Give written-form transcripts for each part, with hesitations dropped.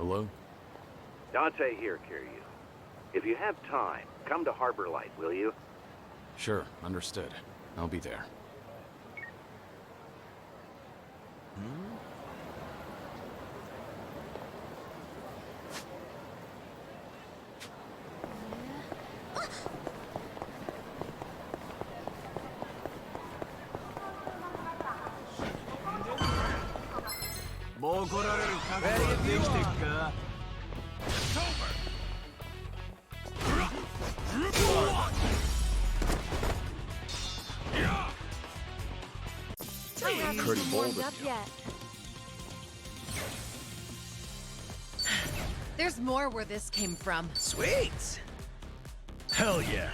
Hello? Dante here, Kiryu. If you have time, come to Harbor Light, will you? Sure, understood. I'll be there. Pretty bold of you. There's more where this came from. Sweet! Hell yeah!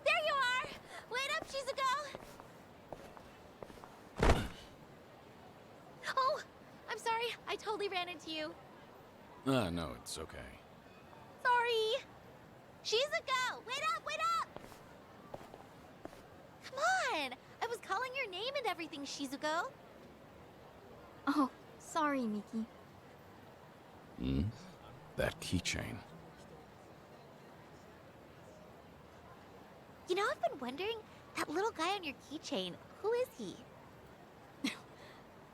There you are! Wait up, Shizuko! Oh, I'm sorry. I totally ran into you. No, it's okay. Sorry. Shizuko! Wait up, wait up! Come on! I was calling your name and everything, Shizuko. Oh, sorry, Miki. Hmm? That keychain. You know, I've been wondering, that little guy on your keychain, who is he?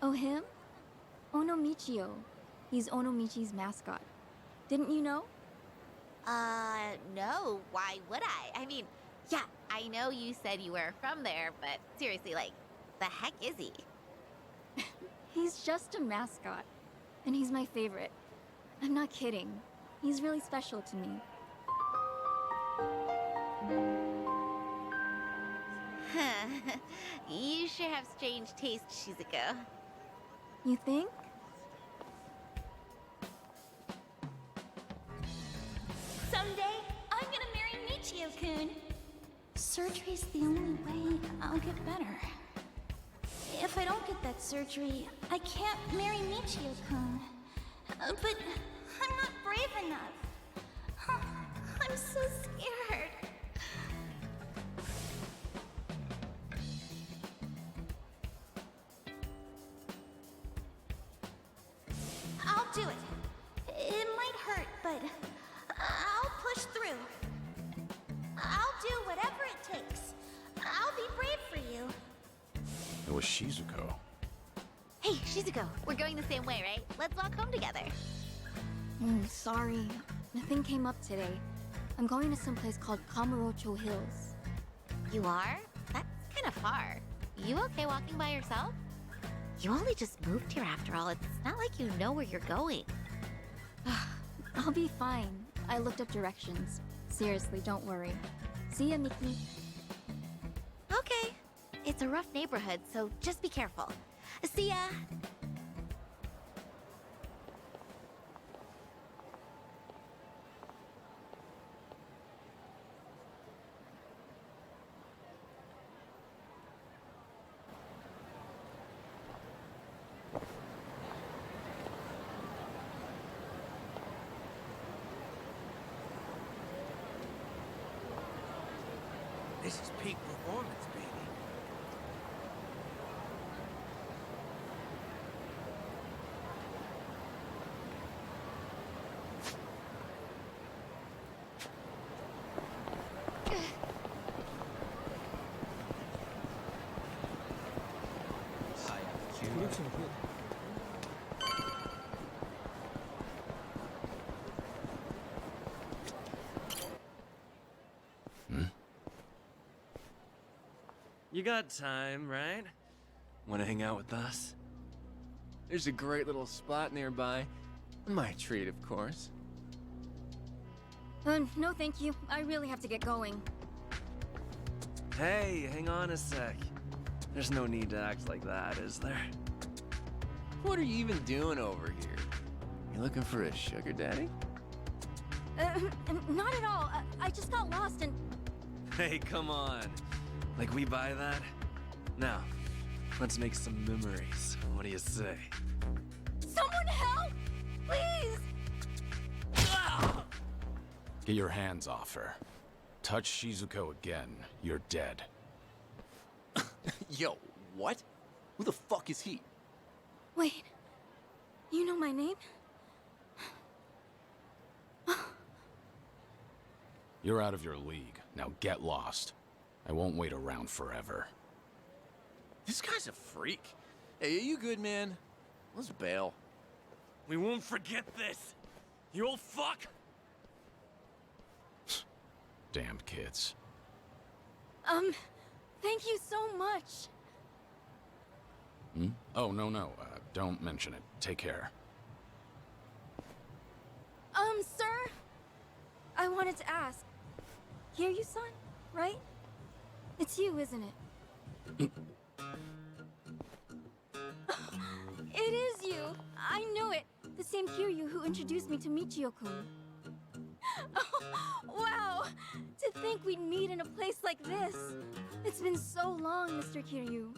Oh, him? Onomichio. He's Onomichi's mascot. Didn't you know? No. Why would I? I mean, yeah, I know you said you were from there, but seriously, like, the heck is he? He's just a mascot. And he's my favorite. I'm not kidding. He's really special to me. You sure have strange taste, Shizuko. You think? Someday, I'm gonna marry Michio-kun. Surgery's the only way I'll get better. If I don't get that surgery, I can't marry Michio-kun. But I'm not brave enough. I'm so scared. I'll do it. It might hurt, but I'll push through. I'll do whatever it takes. I'll be brave for you. It was Shizuko. Hey, Shizuko, we're going the same way, right? Let's walk home together. Sorry. Nothing came up today. I'm going to some place called Kamurocho Hills. You are? That's kind of far. You okay walking by yourself? You only just moved here after all. It's not like you know where you're going. I'll be fine. I looked up directions. Seriously, don't worry. See ya, Miki. Okay. It's a rough neighborhood, so just be careful. See ya! This is peak performance, baby. You got time, right? Want to hang out with us? There's a great little spot nearby. My treat, of course. No thank you. I really have to get going. Hey, hang on a sec. There's no need to act like that, is there? What are you even doing over here? You looking for a sugar daddy? Not at all. I just got lost and... Hey, come on. Like we buy that? Now, let's make some memories. What do you say? Someone help! Please! Get your hands off her. Touch Shizuko again, you're dead. Yo, what? Who the fuck is he? Wait, you know my name? You're out of your league. Now get lost. I won't wait around forever. This guy's a freak. Hey, are you good, man? Let's bail. We won't forget this. You old fuck. Damned kids. Thank you so much. Hmm? Oh, no. Don't mention it. Take care. Sir? I wanted to ask. Kiryu-san, right? It's you, isn't it? It is you! I knew it! The same Kiryu who introduced me to Michio-kun. Oh, wow! To think we'd meet in a place like this! It's been so long, Mr. Kiryu.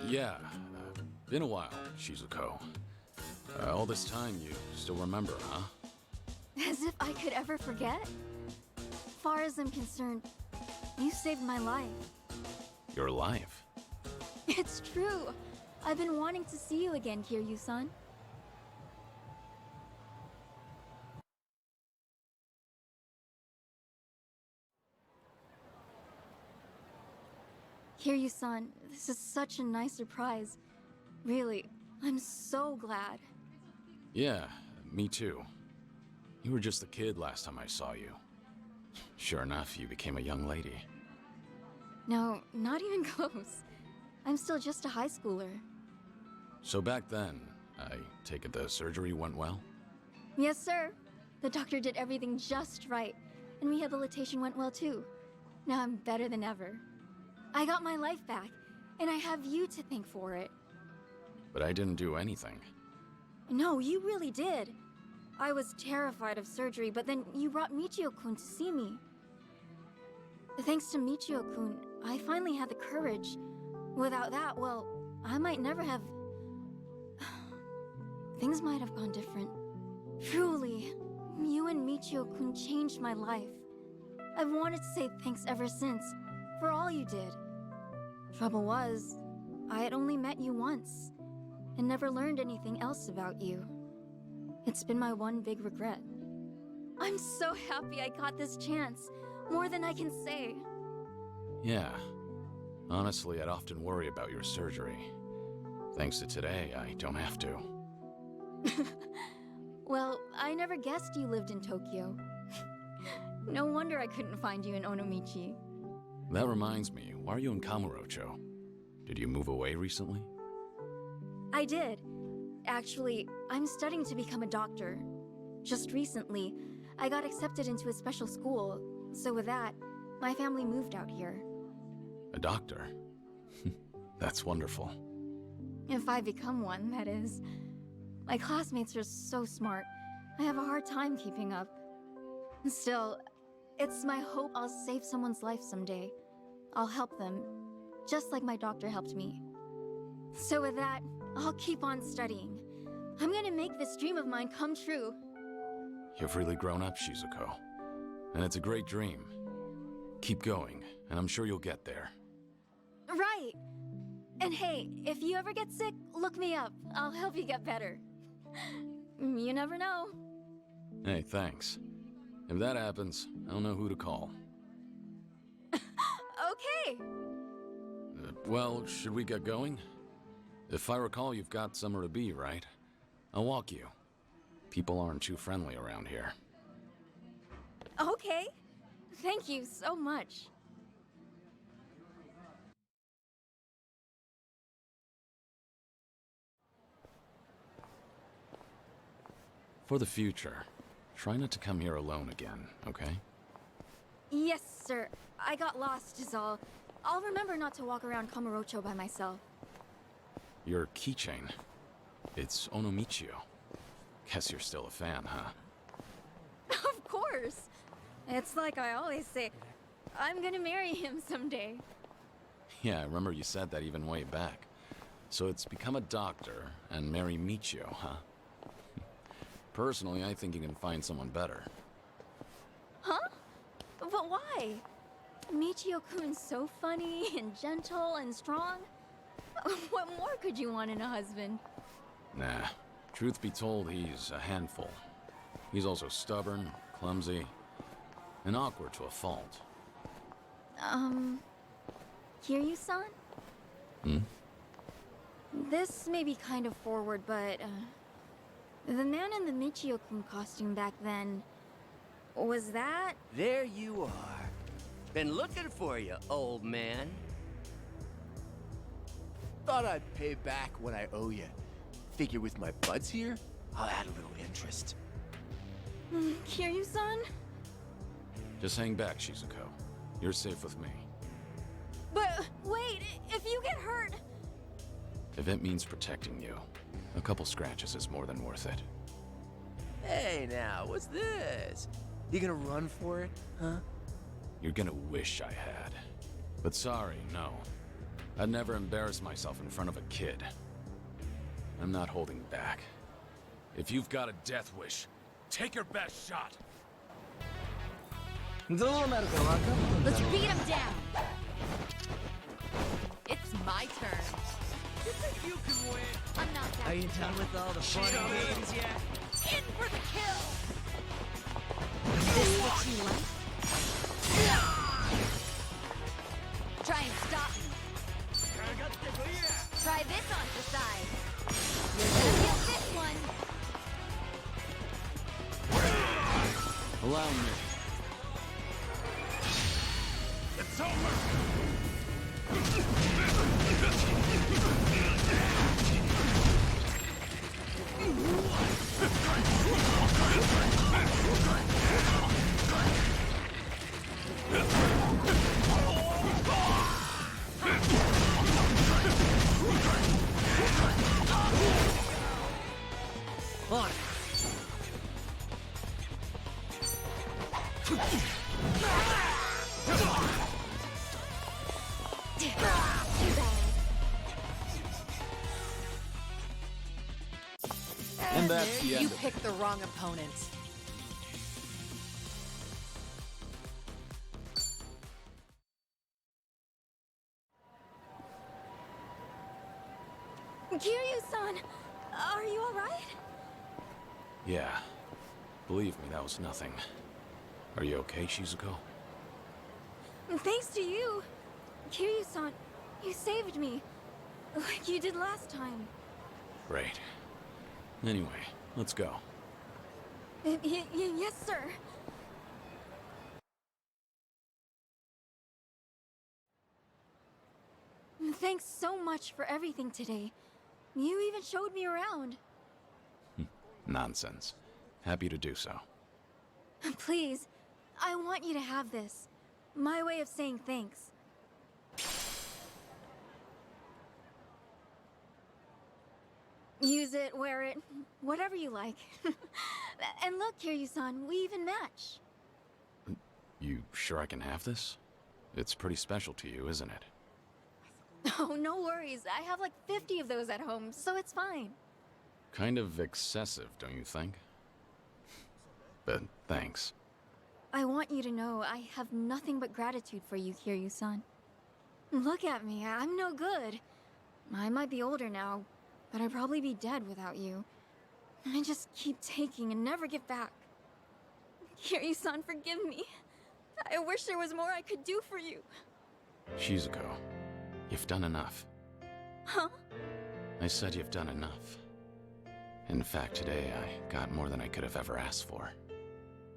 Yeah. Been a while, Shizuko. All this time, you still remember, huh? As if I could ever forget? Far as I'm concerned, you saved my life. Your life? It's true. I've been wanting to see you again, Kiryu-san. Kiryu-san, this is such a nice surprise. Really, I'm so glad. Yeah, me too. You were just a kid last time I saw you. Sure enough, you became a young lady. No, not even close. I'm still just a high schooler. So back then, I take it the surgery went well? Yes, sir. The doctor did everything just right, and rehabilitation went well too. Now I'm better than ever. I got my life back, and I have you to thank for it. But I didn't do anything. No, you really did. I was terrified of surgery, but then you brought Michio-kun to see me. Thanks to Michio-kun, I finally had the courage. Without that, well, I might never have... Things might have gone different. Truly, you and Michio-kun changed my life. I've wanted to say thanks ever since, for all you did. Trouble was, I had only met you once, and never learned anything else about you. It's been my one big regret. I'm so happy I got this chance, more than I can say. Yeah. Honestly, I'd often worry about your surgery. Thanks to today, I don't have to. Well, I never guessed you lived in Tokyo. No wonder I couldn't find you in Onomichi. That reminds me, why are you in Kamurocho? Did you move away recently? I did. Actually, I'm studying to become a doctor. Just recently, I got accepted into a special school, so with that, my family moved out here. A doctor? That's wonderful. If I become one, that is. My classmates are so smart. I have a hard time keeping up. Still, it's my hope I'll save someone's life someday. I'll help them, just like my doctor helped me. So with that, I'll keep on studying. I'm gonna make this dream of mine come true. You've really grown up, Shizuko. And it's a great dream. Keep going, and I'm sure you'll get there. Right! And hey, if you ever get sick, look me up. I'll help you get better. You never know. Hey, thanks. If that happens, I'll know who to call. Okay! Well, should we get going? If I recall, you've got somewhere to be, right? I'll walk you. People aren't too friendly around here. Okay. Thank you so much. For the future, try not to come here alone again, okay? Yes, sir. I got lost is all. I'll remember not to walk around Kamurocho by myself. Your keychain. It's Onomichio. Guess you're still a fan, huh? Of course! It's like I always say, I'm gonna marry him someday. Yeah, I remember you said that even way back. So it's become a doctor and marry Michio, huh? Personally, I think you can find someone better. Huh? But why? Michio-kun's so funny and gentle and strong. What more could you want in a husband? Nah. Truth be told, he's a handful. He's also stubborn, clumsy, and awkward to a fault. Kiryu-san? Hmm? This may be kind of forward, but, the man in the Michio-kun costume back then, was that? There you are. Been looking for you, old man. Thought I'd pay back what I owe you. Figure with my buds here, I'll add a little interest. Kiryu-san? Just hang back, Shizuko. You're safe with me. But, wait, if you get hurt... If it means protecting you, a couple scratches is more than worth it. Hey now, what's this? You gonna run for it, huh? You're gonna wish I had. But sorry, no. I'd never embarrass myself in front of a kid. I'm not holding back. If you've got a death wish, take your best shot. Let's beat him down. It's my turn. You think you can win? I'm not that. Are you done with all the fun games yet? In for the kill. This what you like? Try and stop me. Try this on the side. You're gonna feel this one. Allow me. It's over! On. And that's the You end of it. picked the wrong opponent. Kiryu-san, are you alright? Yeah. Believe me, that was nothing. Are you okay, Shizuko? Thanks to you. Kiryu-san, you saved me. Like you did last time. Great. Anyway, let's go. Yes, sir. Thanks so much for everything today. You even showed me around. Nonsense. Happy to do so. Please, I want you to have this. My way of saying thanks. Use it, wear it, whatever you like. And look, Kiryu-san, we even match. You sure I can have this? It's pretty special to you, isn't it? Oh, no worries. I have like 50 of those at home, so it's fine. Kind of excessive, don't you think? But thanks. I want you to know I have nothing but gratitude for you, Kiryu-san. Look at me, I'm no good. I might be older now, but I'd probably be dead without you. I just keep taking and never get back. Kiryu-san, forgive me. I wish there was more I could do for you. Shizuko, you've done enough. Huh? I said you've done enough. In fact, today I got more than I could have ever asked for.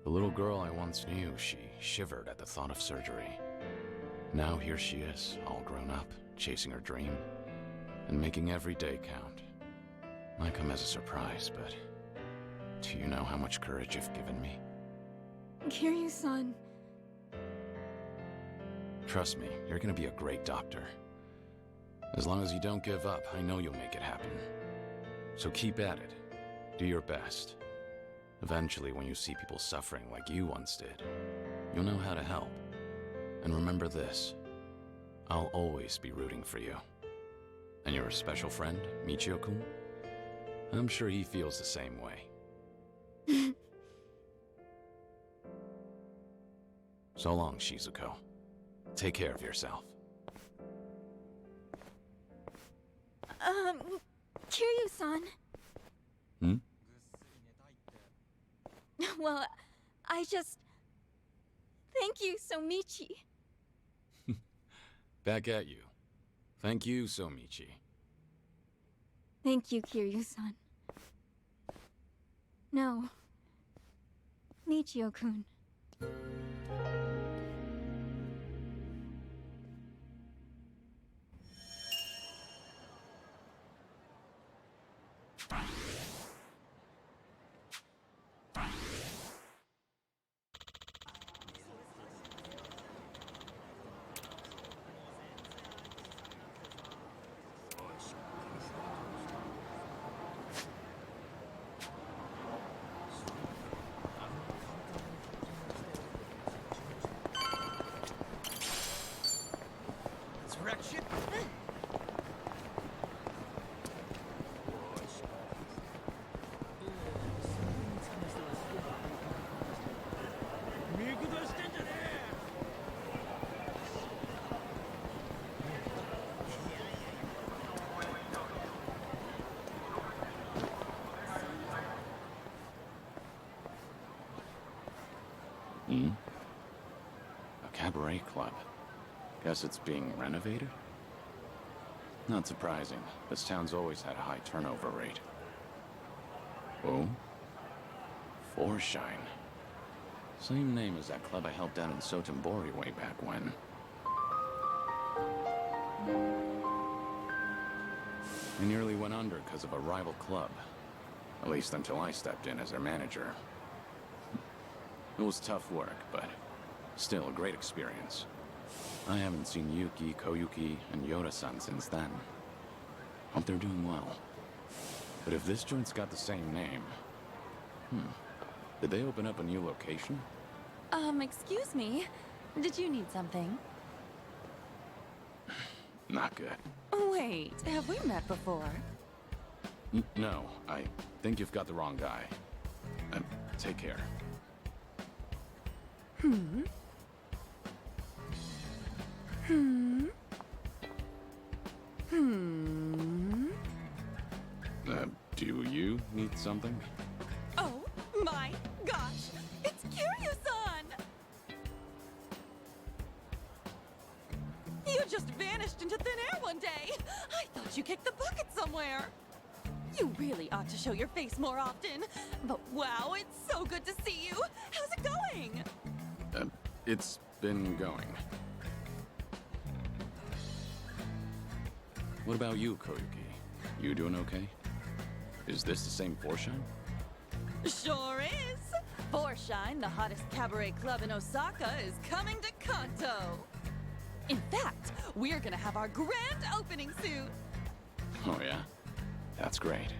The little girl I once knew, she shivered at the thought of surgery. Now here she is, all grown up, chasing her dream, and making every day count. Might come as a surprise, but do you know how much courage you've given me? Kiryu-san. Trust me, you're gonna be a great doctor. As long as you don't give up, I know you'll make it happen. So keep at it. Do your best. Eventually, when you see people suffering like you once did, you'll know how to help. And remember this, I'll always be rooting for you. And your special friend, Michio-kun? I'm sure he feels the same way. So long, Shizuko. Take care of yourself. Kiryu-san. Hmm? Well, I just... Thank you, Somichi. Back at you. Thank you, Somichi. Thank you, Kiryu-san. No. Michio-kun. Insurrection? Hmm? A cabaret club. Guess it's being renovated? Not surprising. This town's always had a high turnover rate. Oh? Forshine. Same name as that club I helped out in Sotenbori way back when. They nearly went under because of a rival club. At least until I stepped in as their manager. It was tough work, but still a great experience. I haven't seen Yuki, Koyuki, and Yoda-san since then. Hope they're doing well. But if this joint's got the same name... Did they open up a new location? Excuse me. Did you need something? Not good. Wait, have we met before? No, I think you've got the wrong guy. Take care. Do you need something? Oh my gosh! It's Kiryu-san! You just vanished into thin air one day! I thought you kicked the bucket somewhere! You really ought to show your face more often. But wow, it's so good to see you! How's it going? It's been going. What about you, Koyuki? You doing okay? Is this the same Forshine? Sure is! Forshine, the hottest cabaret club in Osaka, is coming to Kanto! In fact, we're gonna have our grand opening soon! Oh yeah? That's great.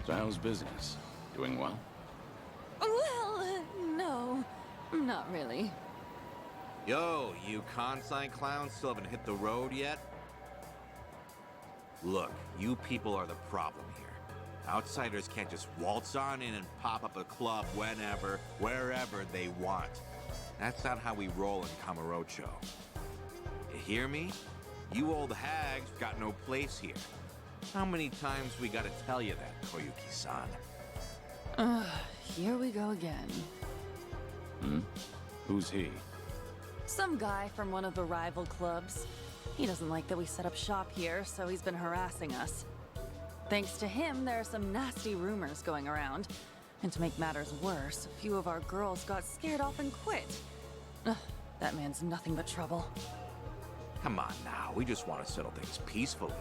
So how's business? Doing well? Well, no. Not really. Yo, you consign clowns still haven't hit the road yet? Look, you people are the problem here. Outsiders can't just waltz on in and pop up a club whenever, wherever they want. That's not how we roll in Kamurocho. You hear me? You old hags got no place here. How many times we gotta tell you that, Koyuki-san? Here we go again. Who's he? Some guy from one of the rival clubs. He doesn't like that we set up shop here, so he's been harassing us. Thanks to him, there are some nasty rumors going around. And to make matters worse, a few of our girls got scared off and quit. Ugh, that man's nothing but trouble. Come on now, we just want to settle things peacefully.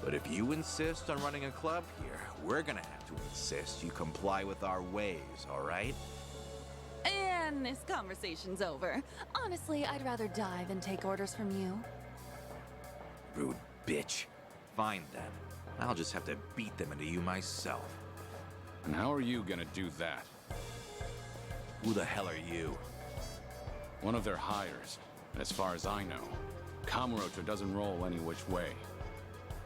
But if you insist on running a club here, we're gonna have to insist you comply with our ways, all right? And this conversation's over. Honestly, I'd rather die than take orders from you. Rude bitch. Fine then. I'll just have to beat them into you myself. And how are you gonna do that? Who the hell are you? One of their hires. And as far as I know, Kamurocho doesn't roll any which way.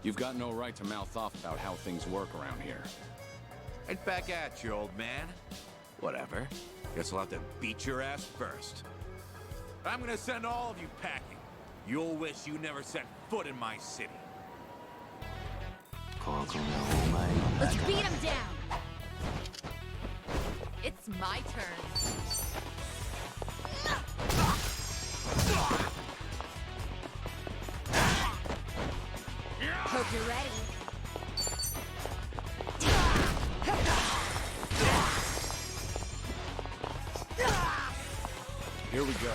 You've got no right to mouth off about how things work around here. Right back at you, old man. Whatever. Guess I'll have to beat your ass first. I'm gonna send all of you packing. You'll wish you never set foot in my city. Let's beat him down. It's my turn. Hope you're ready. Here we go.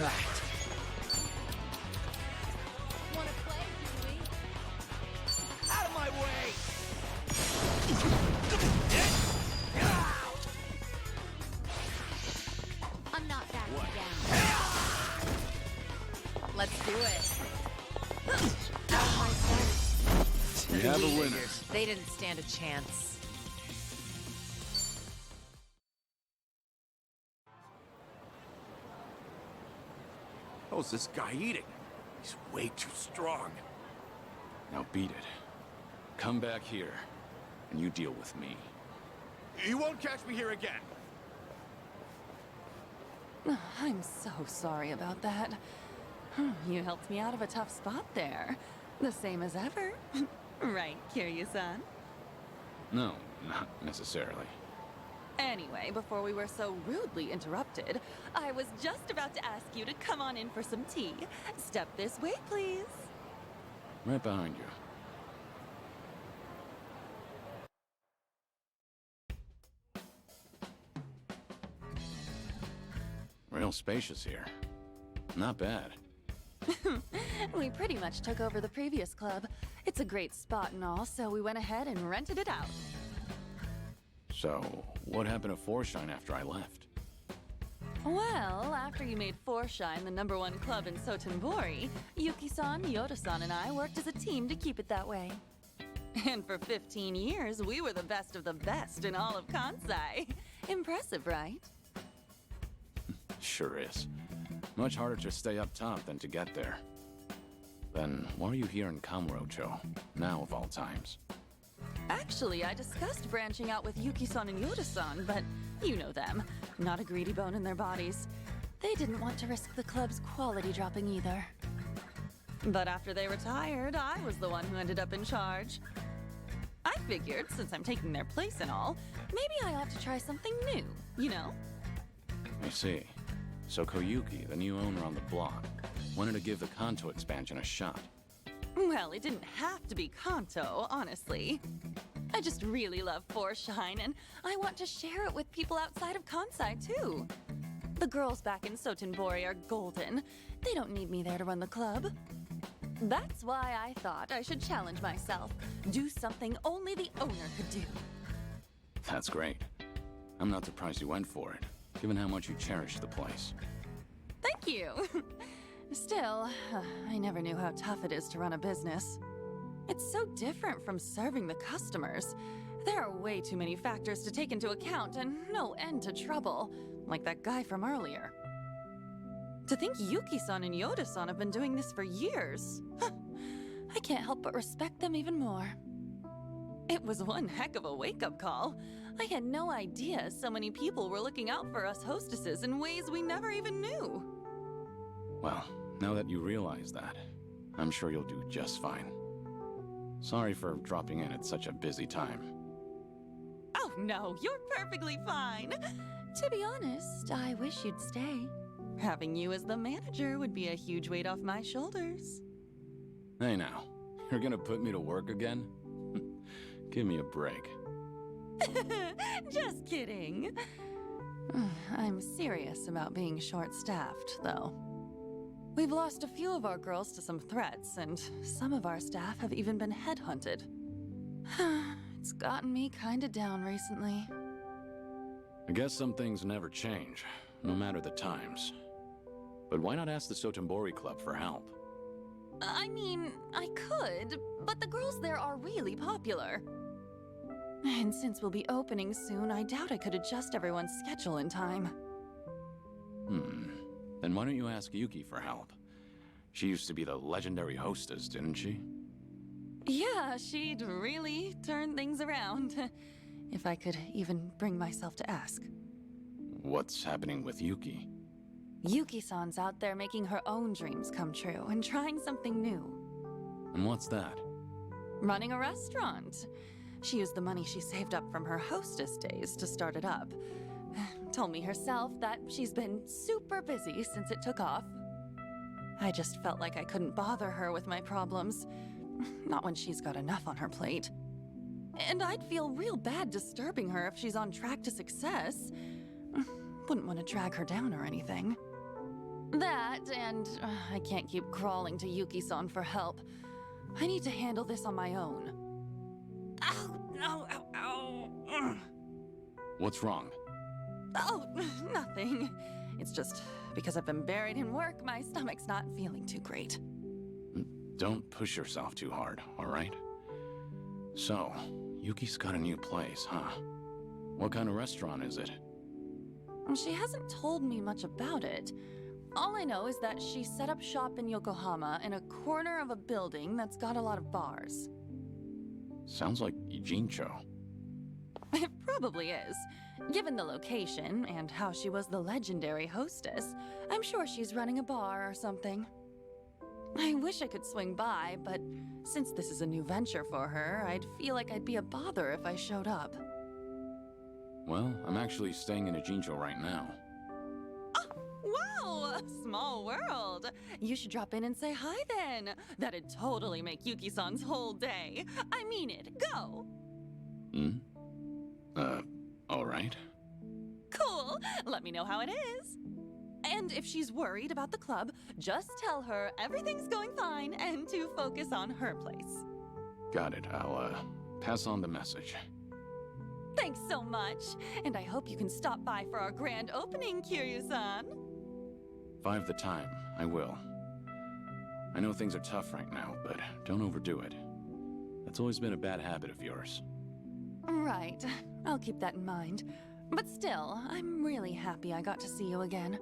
Right. Wanna play, Huey? Out of my way! I'm not backing down. Let's do it. Out of my sight. We have a winner. They didn't stand a chance. How's this guy eating? He's way too strong. Now beat it. Come back here, and you deal with me. You won't catch me here again. I'm so sorry about that. You helped me out of a tough spot there. The same as ever. Right, Kiryu-san? No, not necessarily. Anyway, before we were so rudely interrupted, I was just about to ask you to come on in for some tea. Step this way, please. Right behind you. Real spacious here. Not bad. We pretty much took over the previous club. It's a great spot and all, so we went ahead and rented it out. So, what happened to Forshine after I left? Well, after you made Forshine the #1 club in Sotenbori, Yuki-san, Yoda-san, and I worked as a team to keep it that way. And for 15 years, we were the best of the best in all of Kansai. Impressive, right? Sure is. Much harder to stay up top than to get there. Then, why are you here in Kamurocho, now of all times? Actually, I discussed branching out with Yuki-san and Yoda-san, but you know them. Not a greedy bone in their bodies. They didn't want to risk the club's quality dropping either. But after they retired, I was the one who ended up in charge. I figured, since I'm taking their place and all, maybe I ought to try something new, you know? I see. So Koyuki, the new owner on the block, wanted to give the Kanto expansion a shot. Well, it didn't have to be Kanto, honestly. I just really love Forshine, and I want to share it with people outside of Kansai, too. The girls back in Sotenbori are golden. They don't need me there to run the club. That's why I thought I should challenge myself. Do something only the owner could do. That's great. I'm not surprised you went for it, given how much you cherish the place. Thank you. Still, I never knew how tough it is to run a business. It's so different from serving the customers. There are way too many factors to take into account and no end to trouble, like that guy from earlier. To think Yuki-san and Yoda-san have been doing this for years. I can't help but respect them even more. It was one heck of a wake-up call. I had no idea so many people were looking out for us hostesses in ways we never even knew. Well, now that you realize that, I'm sure you'll do just fine. Sorry for dropping in at such a busy time. Oh no, you're perfectly fine. To be honest, I wish you'd stay. Having you as the manager would be a huge weight off my shoulders. Hey now, you're gonna put me to work again? Give me a break. Just kidding. I'm serious about being short-staffed, though. We've lost a few of our girls to some threats, and some of our staff have even been headhunted. It's gotten me kinda down recently. I guess some things never change, no matter the times. But why not ask the Sotenbori Club for help? I mean, I could, but the girls there are really popular. And since we'll be opening soon, I doubt I could adjust everyone's schedule in time. Then why don't you ask Yuki for help? She used to be the legendary hostess, didn't she? Yeah, she'd really turn things around. If I could even bring myself to ask. What's happening with Yuki? Yuki-san's out there making her own dreams come true and trying something new. And what's that? Running a restaurant. She used the money she saved up from her hostess days to start it up. Told me herself that she's been super busy since it took off. I just felt like I couldn't bother her with my problems. Not when she's got enough on her plate. And I'd feel real bad disturbing her if she's on track to success. Wouldn't want to drag her down or anything. That, and I can't keep crawling to Yuki-san for help. I need to handle this on my own. Ow! Ow! Ow! Ow! What's wrong? Oh, nothing. It's just because I've been buried in work, my stomach's not feeling too great. Don't push yourself too hard, all right? So, Yuki's got a new place, huh? What kind of restaurant is it? She hasn't told me much about it. All I know is that she set up shop in Yokohama in a corner of a building that's got a lot of bars. Sounds like Ijincho. It probably is. Given the location and how she was the legendary hostess, I'm sure she's running a bar or something. I wish I could swing by, but since this is a new venture for her, I'd feel like I'd be a bother if I showed up. Well, I'm actually staying in Ijincho right now. Wow! Small world! You should drop in and say hi then. That'd totally make Yuki-san's whole day. I mean it. Go! All right. Cool! Let me know how it is. And if she's worried about the club, just tell her everything's going fine and to focus on her place. Got it. I'll, pass on the message. Thanks so much. And I hope you can stop by for our grand opening, Kiryu-san. 5 the time. I will. I know things are tough right now, but don't overdo it. That's always been a bad habit of yours. Right. I'll keep that in mind. But still, I'm really happy I got to see you again.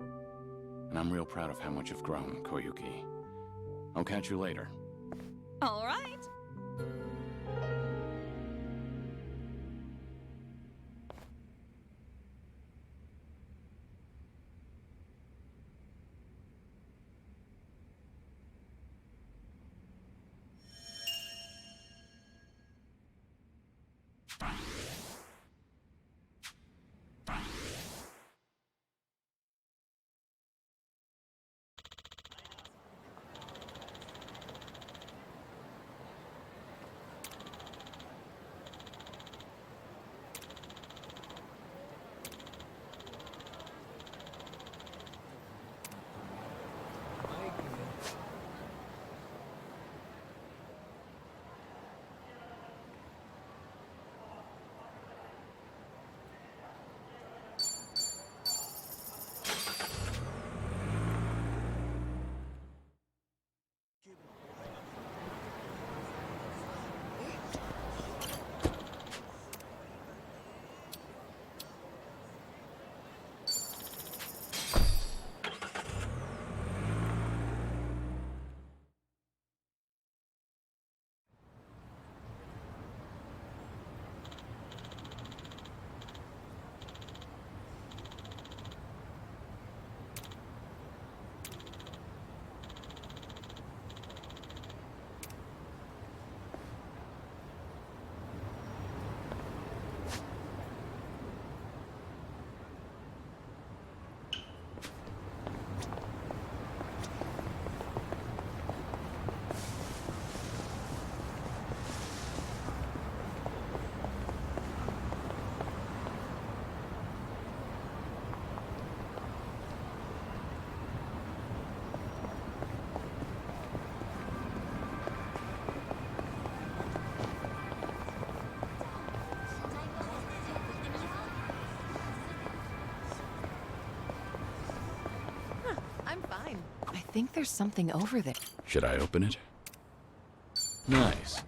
And I'm real proud of how much you've grown, Koyuki. I'll catch you later. All right. I'm fine. I think there's something over there. Should I open it? Nice.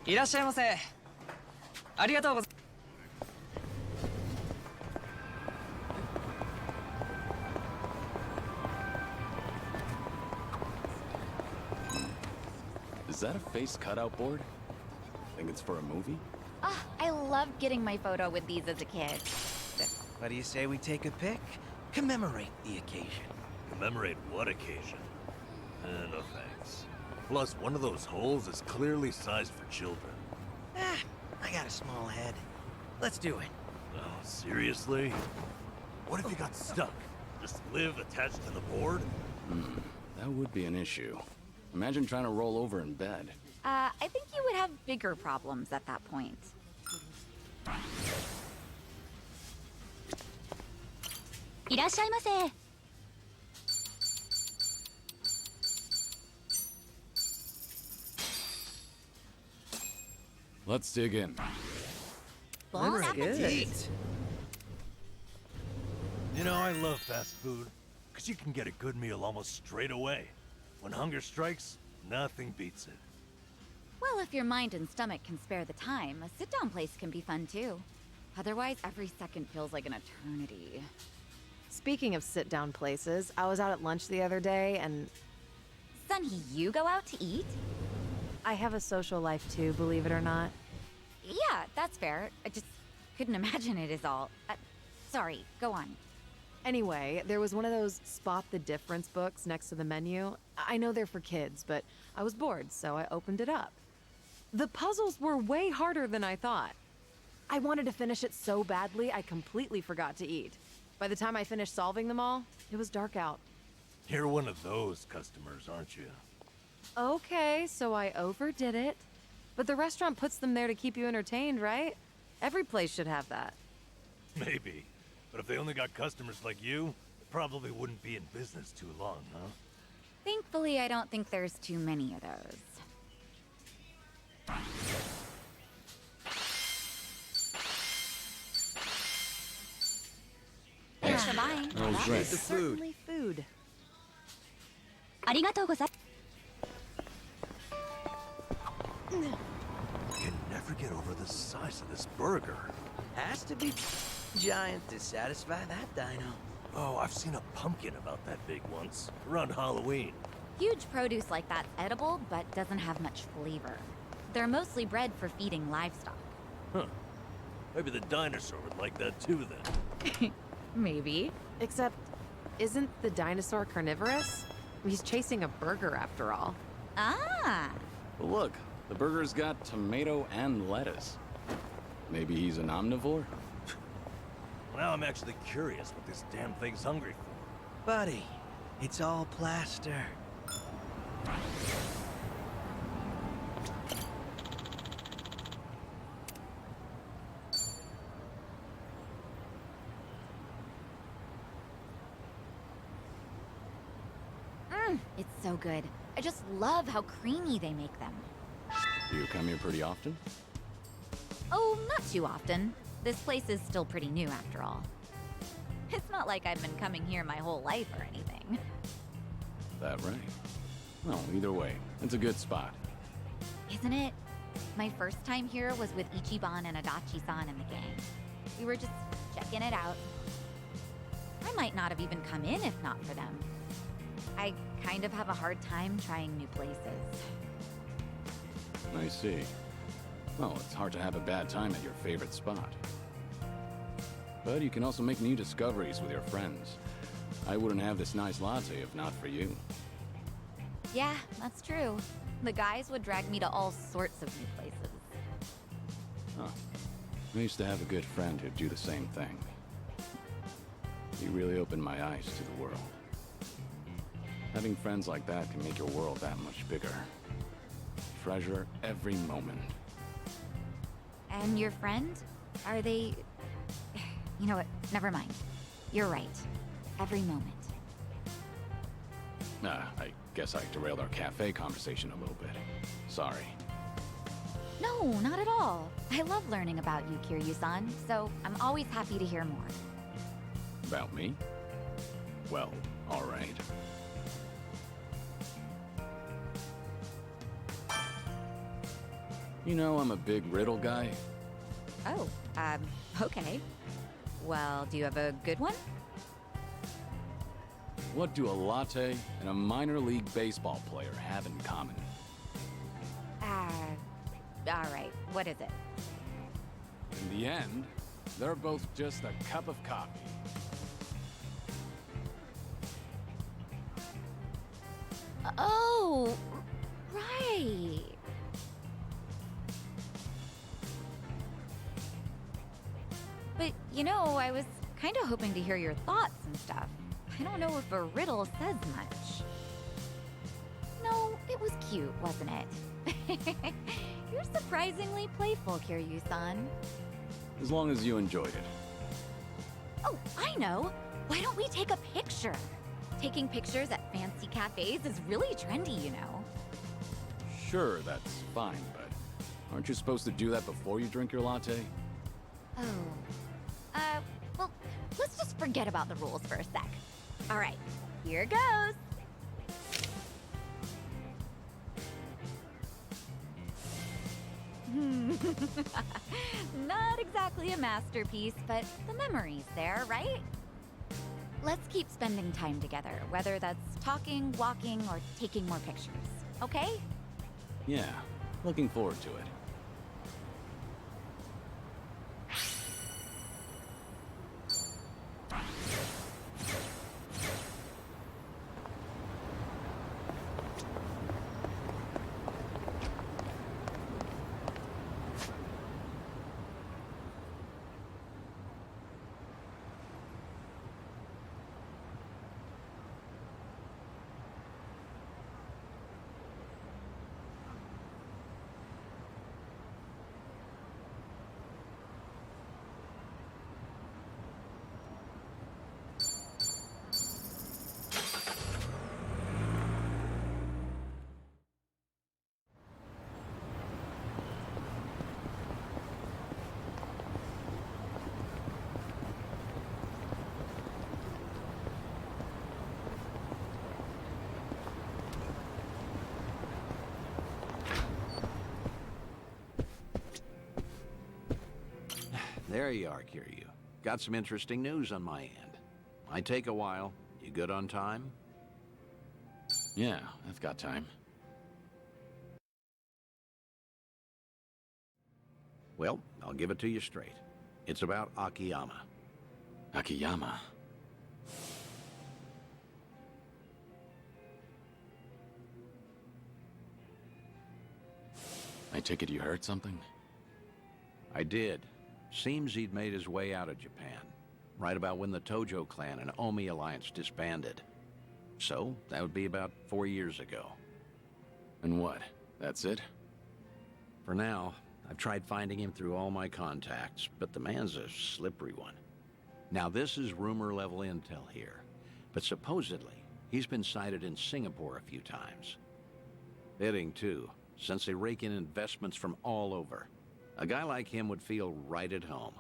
いらっしゃいませ。ありがとうございます。 Is that a face cutout board? Think it's for a movie? Ah, I loved getting my photo with these as a kid. What do you say we take a pic? Commemorate the occasion. Commemorate what occasion? No thanks. Plus, one of those holes is clearly sized for children. I got a small head. Let's do it. Oh, seriously? What if you got stuck? Just live attached to the board? That would be an issue. Imagine trying to roll over in bed. I think you would have bigger problems at that point. Let's dig in. Bon appetit. You know, I love fast food, because you can get a good meal almost straight away. When hunger strikes, nothing beats it. Well, if your mind and stomach can spare the time, a sit-down place can be fun too. Otherwise, every second feels like an eternity. Speaking of sit-down places, I was out at lunch the other day and... Sunny, you go out to eat? I have a social life too, believe it or not. Yeah, that's fair. I just couldn't imagine it is all. Sorry, go on. Anyway, there was one of those spot the difference books next to the menu. I know they're for kids, but I was bored, so I opened it up. The puzzles were way harder than I thought. I wanted to finish it so badly, I completely forgot to eat. By the time I finished solving them all, it was dark out. You're one of those customers, aren't you? Okay, so I overdid it. But the restaurant puts them there to keep you entertained, right? Every place should have that. Maybe. But if they only got customers like you, they probably wouldn't be in business too long, huh? Thankfully, I don't think there's too many of those. Thanks for buying. That was great. It's certainly food. Can never get over the size of this burger. Has to be giant to satisfy that dino. Oh, I've seen a pumpkin about that big once, around Halloween. Huge produce like that's edible, but doesn't have much flavor. They're mostly bred for feeding livestock. Huh. Maybe the dinosaur would like that too, then. Maybe. Except, isn't the dinosaur carnivorous? He's chasing a burger after all. Ah! But look, the burger's got tomato and lettuce. Maybe he's an omnivore? Now I'm actually curious what this damn thing's hungry for. Buddy, it's all plaster. It's so good. I just love how creamy they make them. Do you come here pretty often? Oh, not too often. This place is still pretty new after all. It's not like I've been coming here my whole life or anything. That right? Well, either way, it's a good spot. Isn't it? My first time here was with Ichiban and Adachi-san and the gang. We were just checking it out. I might not have even come in if not for them. I kind of have a hard time trying new places. I see. Well, it's hard to have a bad time at your favorite spot. But you can also make new discoveries with your friends. I wouldn't have this nice latte if not for you. Yeah, that's true. The guys would drag me to all sorts of new places. Huh. I used to have a good friend who'd do the same thing. He really opened my eyes to the world. Having friends like that can make your world that much bigger. Treasure every moment. And your friend? Are they... You know what? Never mind. You're right. Every moment. I guess I derailed our cafe conversation a little bit. Sorry. No, not at all. I love learning about you, Kiryu-san, so I'm always happy to hear more. About me? Well, all right. You know I'm a big riddle guy. Oh, okay. Well, do you have a good one? What do a latte and a minor league baseball player have in common? All right. What is it? In the end, they're both just a cup of coffee. Oh, right. But, you know, I was kind of hoping to hear your thoughts and stuff. I don't know if a riddle says much. No, it was cute, wasn't it? You're surprisingly playful, Kiryu-san. As long as you enjoyed it. Oh, I know. Why don't we take a picture? Taking pictures at fancy cafes is really trendy, you know. Sure, that's fine, but aren't you supposed to do that before you drink your latte? Oh. Well, let's just forget about the rules for a sec. All right, here goes. Not exactly a masterpiece, but the memory's there, right? Let's keep spending time together, whether that's talking, walking, or taking more pictures, okay? Yeah, looking forward to it. There you are, Kiryu. Got some interesting news on my end. Might take a while. You good on time? Yeah, I've got time. Well, I'll give it to you straight. It's about Akiyama. Akiyama? I take it you heard something? I did. Seems he'd made his way out of Japan, right about when the Tojo clan and Omi alliance disbanded. So, that would be about 4 years ago. And what? That's it? For now, I've tried finding him through all my contacts, but the man's a slippery one. Now, this is rumor-level intel here, but supposedly, he's been sighted in Singapore a few times. Fitting, too, since they rake in investments from all over. A guy like him would feel right at home.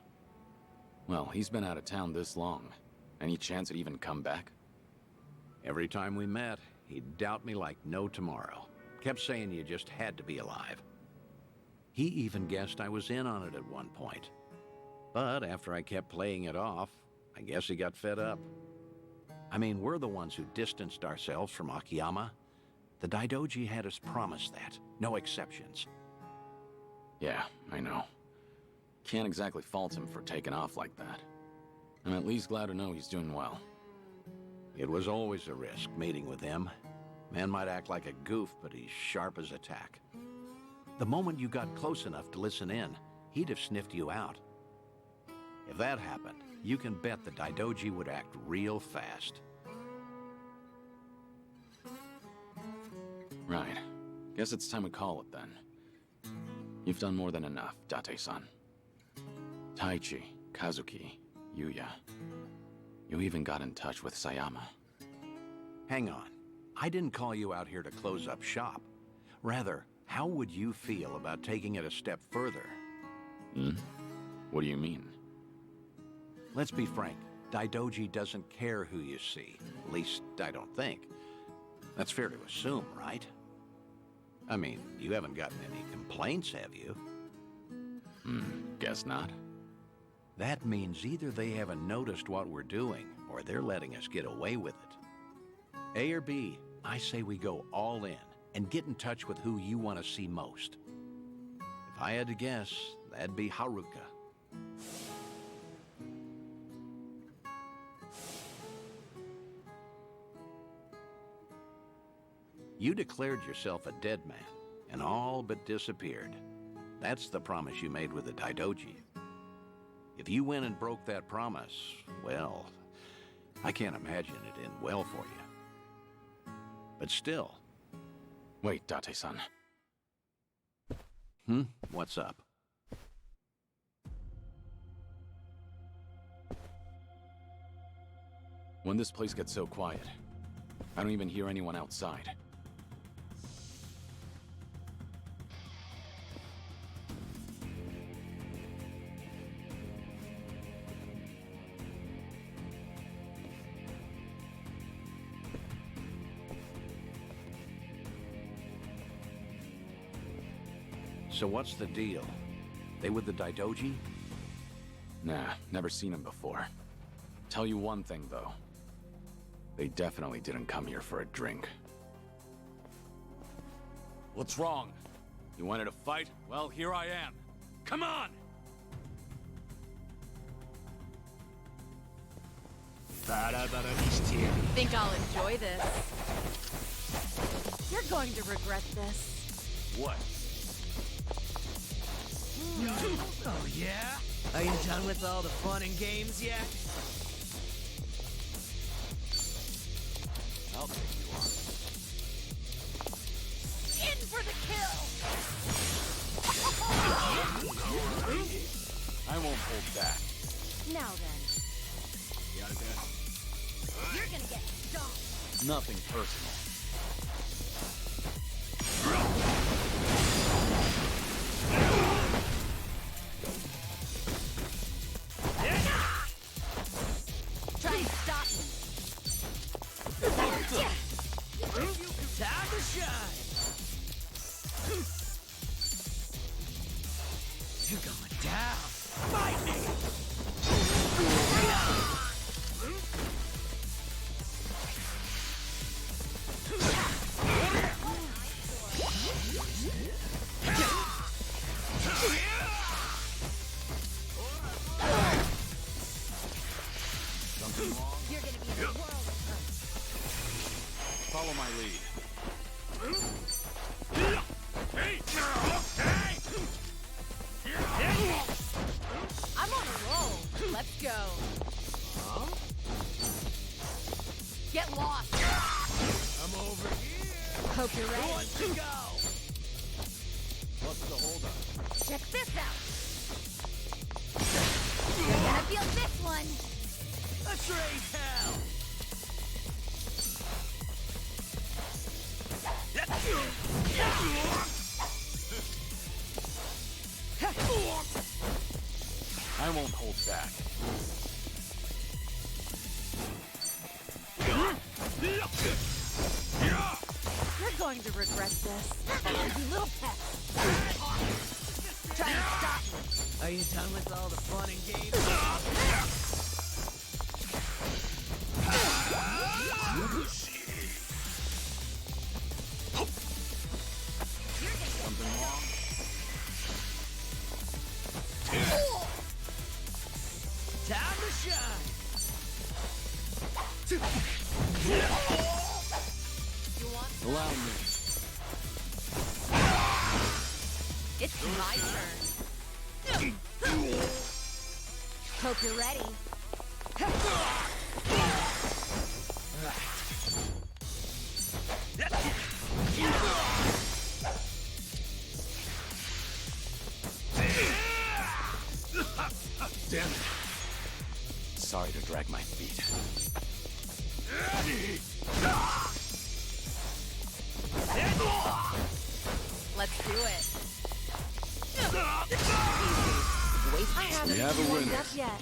Well, he's been out of town this long. Any chance he'd even come back? Every time we met, he'd doubt me like no tomorrow. Kept saying you just had to be alive. He even guessed I was in on it at one point. But after I kept playing it off, I guess he got fed up. I mean, we're the ones who distanced ourselves from Akiyama. The Daidoji had us promise that. No exceptions. Yeah, I know. Can't exactly fault him for taking off like that. I'm at least glad to know he's doing well. It was always a risk meeting with him. Man might act like a goof, but he's sharp as a tack. The moment you got close enough to listen in, he'd have sniffed you out. If that happened, you can bet the Daidoji would act real fast. Right. Guess it's time we call it then. You've done more than enough, Date-san. Taichi, Kazuki, Yuya. You even got in touch with Sayama. Hang on. I didn't call you out here to close up shop. Rather, how would you feel about taking it a step further? What do you mean? Let's be frank. Daidoji doesn't care who you see. At least, I don't think. That's fair to assume, right? I mean, you haven't gotten any complaints, have you? Guess not. That means either they haven't noticed what we're doing, or they're letting us get away with it. A or B, I say we go all in and get in touch with who you want to see most. If I had to guess, that'd be Haruka. You declared yourself a dead man, and all but disappeared. That's the promise you made with the Daidoji. If you went and broke that promise, well, I can't imagine it end well for you. But still. Wait, Date-san. What's up? When this place gets so quiet, I don't even hear anyone outside. So what's the deal? They with the Daidoji? Nah, never seen him before. Tell you one thing, though. They definitely didn't come here for a drink. What's wrong? You wanted to fight? Well, here I am. Come on! Think I'll enjoy this. You're going to regret this. What? Oh, yeah? Are you done with all the fun and games yet? I'll take you on. In for the kill! I won't hold back. Now then. You're gonna get stomped. Nothing personal. Try and stop me. Time to shine! You're going down! Fight me! Something wrong? You're gonna be in the world of hurt. Follow my lead. I'm on a roll. Let's go. Huh? Get lost. I'm over here! Hope you're ready. Who wants to go? What's the holdup? Check this out. You're gonna feel this one. Let's raise hell! I won't hold back. You're going to regret this. You little pest. Try and stop me. Are you done with all the fun and games? Something wrong? Time to shine! Allow me. It's my turn. Hope you're ready. Damn it. Sorry to drag my feet. Let's do it. I haven't We have a warmed winner. up yet.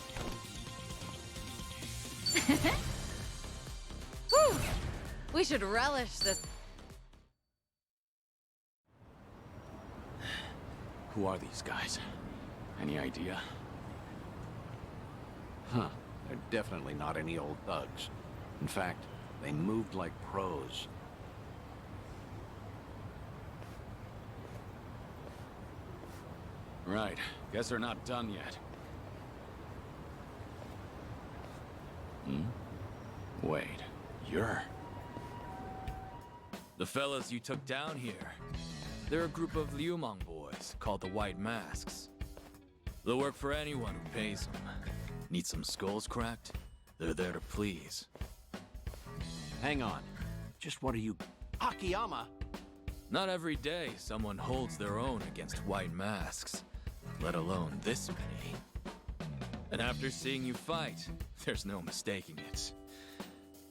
Whew. We should relish this. Who are these guys? Any idea? Huh. They're definitely not any old thugs. In fact, they moved like pros. Right. Guess they're not done yet. Wait. You're... The fellas you took down here. They're a group of Liumang boys called the White Masks. They'll work for anyone who pays them. Need some skulls cracked? They're there to please. Hang on. Just what are you... Akiyama! Not every day someone holds their own against White Masks, let alone this many. And after seeing you fight, there's no mistaking it.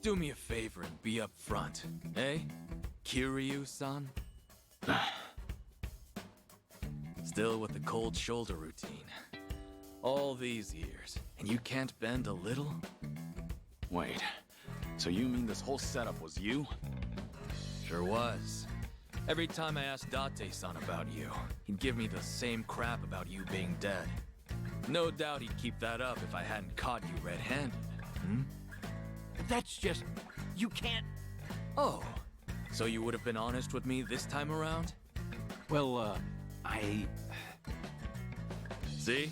Do me a favor and be up front, eh? Kiryu-san? Still with the cold shoulder routine. All these years, and you can't bend a little? Wait, so you mean this whole setup was you? Sure was. Every time I asked Date-san about you, he'd give me the same crap about you being dead. No doubt he'd keep that up if I hadn't caught you red-handed. That's just... You can't... Oh, so you would have been honest with me this time around? Well, I... See?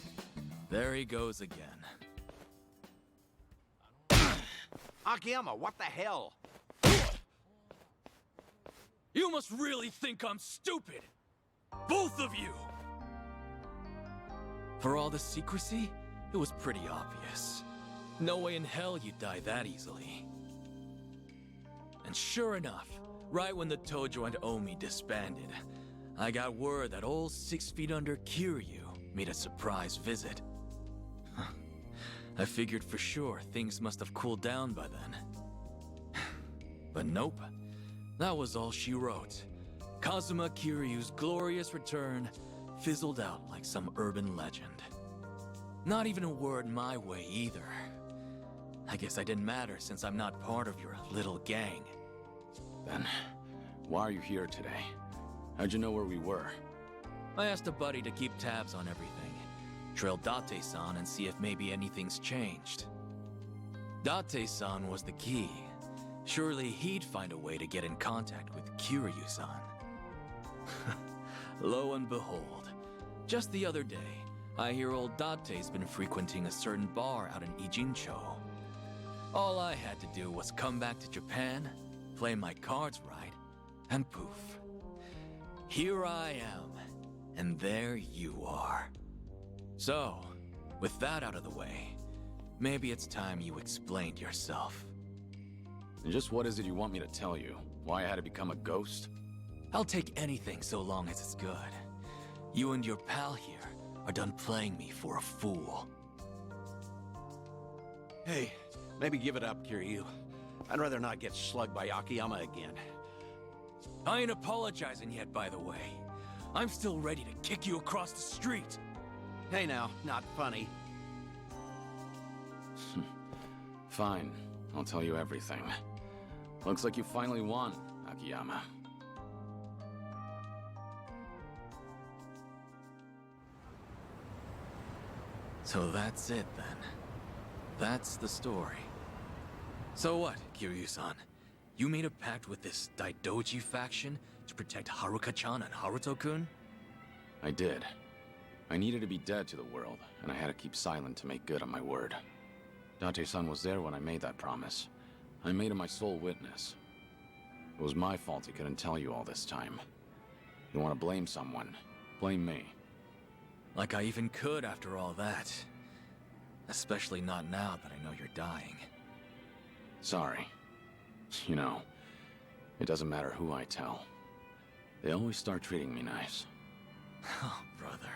There he goes again. Akiyama, what the hell? You must really think I'm stupid! Both of you! For all the secrecy, it was pretty obvious. No way in hell you'd die that easily. And sure enough, right when the Tojo and Omi disbanded, I got word that old 6 feet under Kiryu made a surprise visit. I figured for sure things must have cooled down by then. But nope. That was all she wrote. Kazuma Kiryu's glorious return fizzled out like some urban legend. Not even a word my way either. I guess I didn't matter since I'm not part of your little gang. Then, why are you here today? How'd you know where we were? I asked a buddy to keep tabs on everything. Trail Date-san and see if maybe anything's changed. Date-san was the key. Surely he'd find a way to get in contact with Kiryu-san. Lo and behold, just the other day, I hear old Date's been frequenting a certain bar out in Ijincho. All I had to do was come back to Japan, play my cards right, and poof. Here I am, and there you are. So, with that out of the way, maybe it's time you explained yourself. And just what is it you want me to tell you? Why I had to become a ghost? I'll take anything so long as it's good. You and your pal here are done playing me for a fool. Hey, maybe give it up, Kiryu. I'd rather not get slugged by Akiyama again. I ain't apologizing yet, by the way. I'm still ready to kick you across the street. Hey now, not funny. Fine, I'll tell you everything. Looks like you finally won, Akiyama. So that's it, then. That's the story. So what, Kiryu-san? You made a pact with this Daidoji faction to protect Haruka-chan and Haruto-kun? I did. I needed to be dead to the world, and I had to keep silent to make good on my word. Date-san was there when I made that promise. I made him my sole witness. It was my fault he couldn't tell you all this time. You want to blame someone? Blame me. Like I even could after all that. Especially not now that I know you're dying. Sorry. You know, it doesn't matter who I tell. They always start treating me nice. Oh, brother.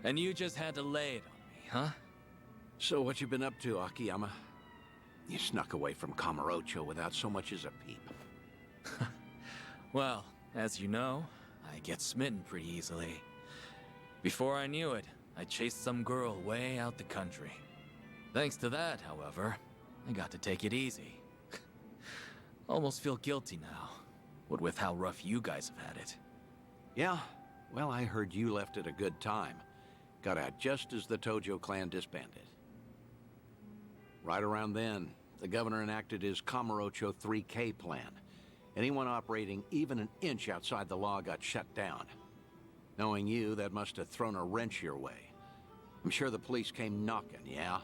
And you just had to lay it on me, huh? So what you been up to, Akiyama? You snuck away from Kamurocho without so much as a peep. Well, as you know, I get smitten pretty easily. Before I knew it, I chased some girl way out the country. Thanks to that, however, I got to take it easy. Almost feel guilty now, what with how rough you guys have had it. Yeah, Well, I heard you left at a good time. Got out just as the Tojo clan disbanded. Right around then, the governor enacted his Kamurocho 3K plan. Anyone operating even an inch outside the law got shut down. Knowing you, that must have thrown a wrench your way. I'm sure the police came knocking, yeah?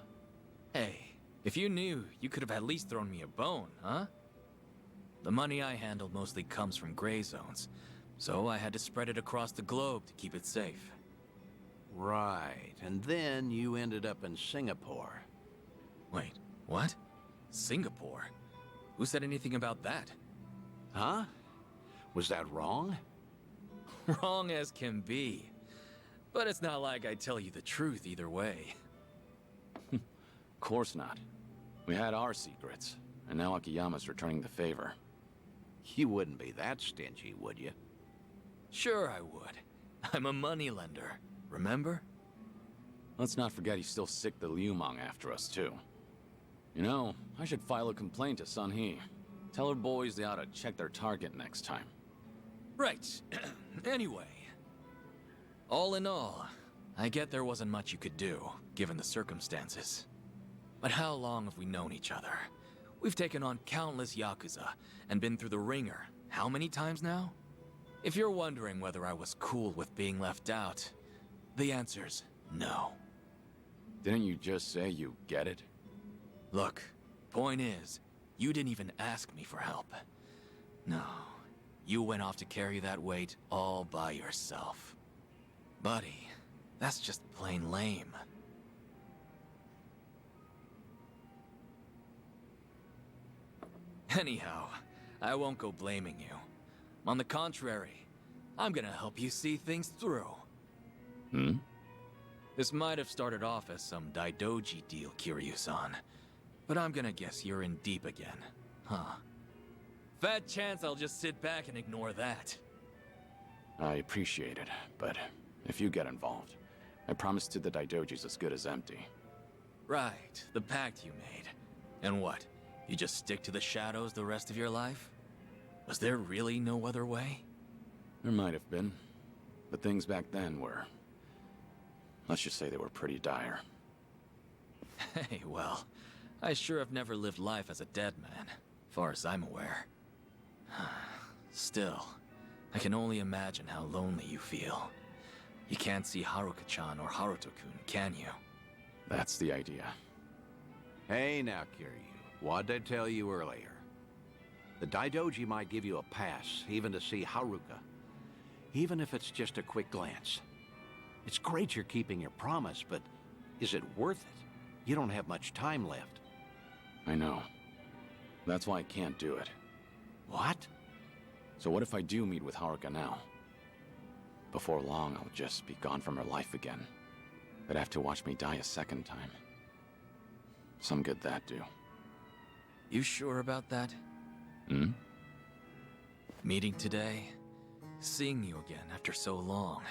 Hey, if you knew, you could have at least thrown me a bone, huh? The money I handled mostly comes from gray zones, so I had to spread it across the globe to keep it safe. Right, and then you ended up in Singapore. Wait, what? Singapore? Who said anything about that? Huh? Was that wrong? Wrong as can be. But it's not like I tell you the truth either way. Of course not. We had our secrets, and now Akiyama's returning the favor. You wouldn't be that stingy, would you? Sure I would. I'm a moneylender, remember? Let's not forget he's still sick the Liumang after us, too. You know, I should file a complaint to Sun He. Tell her boys they ought to check their target next time. Right. Anyway. All in all, I get there wasn't much you could do, given the circumstances. But how long have we known each other? We've taken on countless Yakuza, and been through the ringer. How many times now? If you're wondering whether I was cool with being left out, the answer's no. Didn't you just say you get it? Look, point is, you didn't even ask me for help. No, you went off to carry that weight all by yourself. Buddy, that's just plain lame. Anyhow, I won't go blaming you. On the contrary, I'm gonna help you see things through. Hmm? This might have started off as some Daidoji deal, Kiryu-san. But I'm gonna guess you're in deep again, huh? Fat chance I'll just sit back and ignore that. I appreciate it, but if you get involved, I promise to the Daidojis as good as empty. Right, the pact you made. And what? You just stick to the shadows the rest of your life? Was there really no other way? There might have been, but things back then were... let's just say they were pretty dire. Hey, well, I sure have never lived life as a dead man, far as I'm aware. Still, I can only imagine how lonely you feel. You can't see Haruka-chan or Haruto-kun, can you? That's the idea. Hey now, Kiryu. What'd I tell you earlier? The Daidoji might give you a pass, even to see Haruka. Even if it's just a quick glance. It's great you're keeping your promise, but is it worth it? You don't have much time left. I know. That's why I can't do it. What? So what if I do meet with Haruka now? Before long, I'll just be gone from her life again. They'd have to watch me die a second time. Some good that do. You sure about that? Hmm? Meeting today, seeing you again after so long.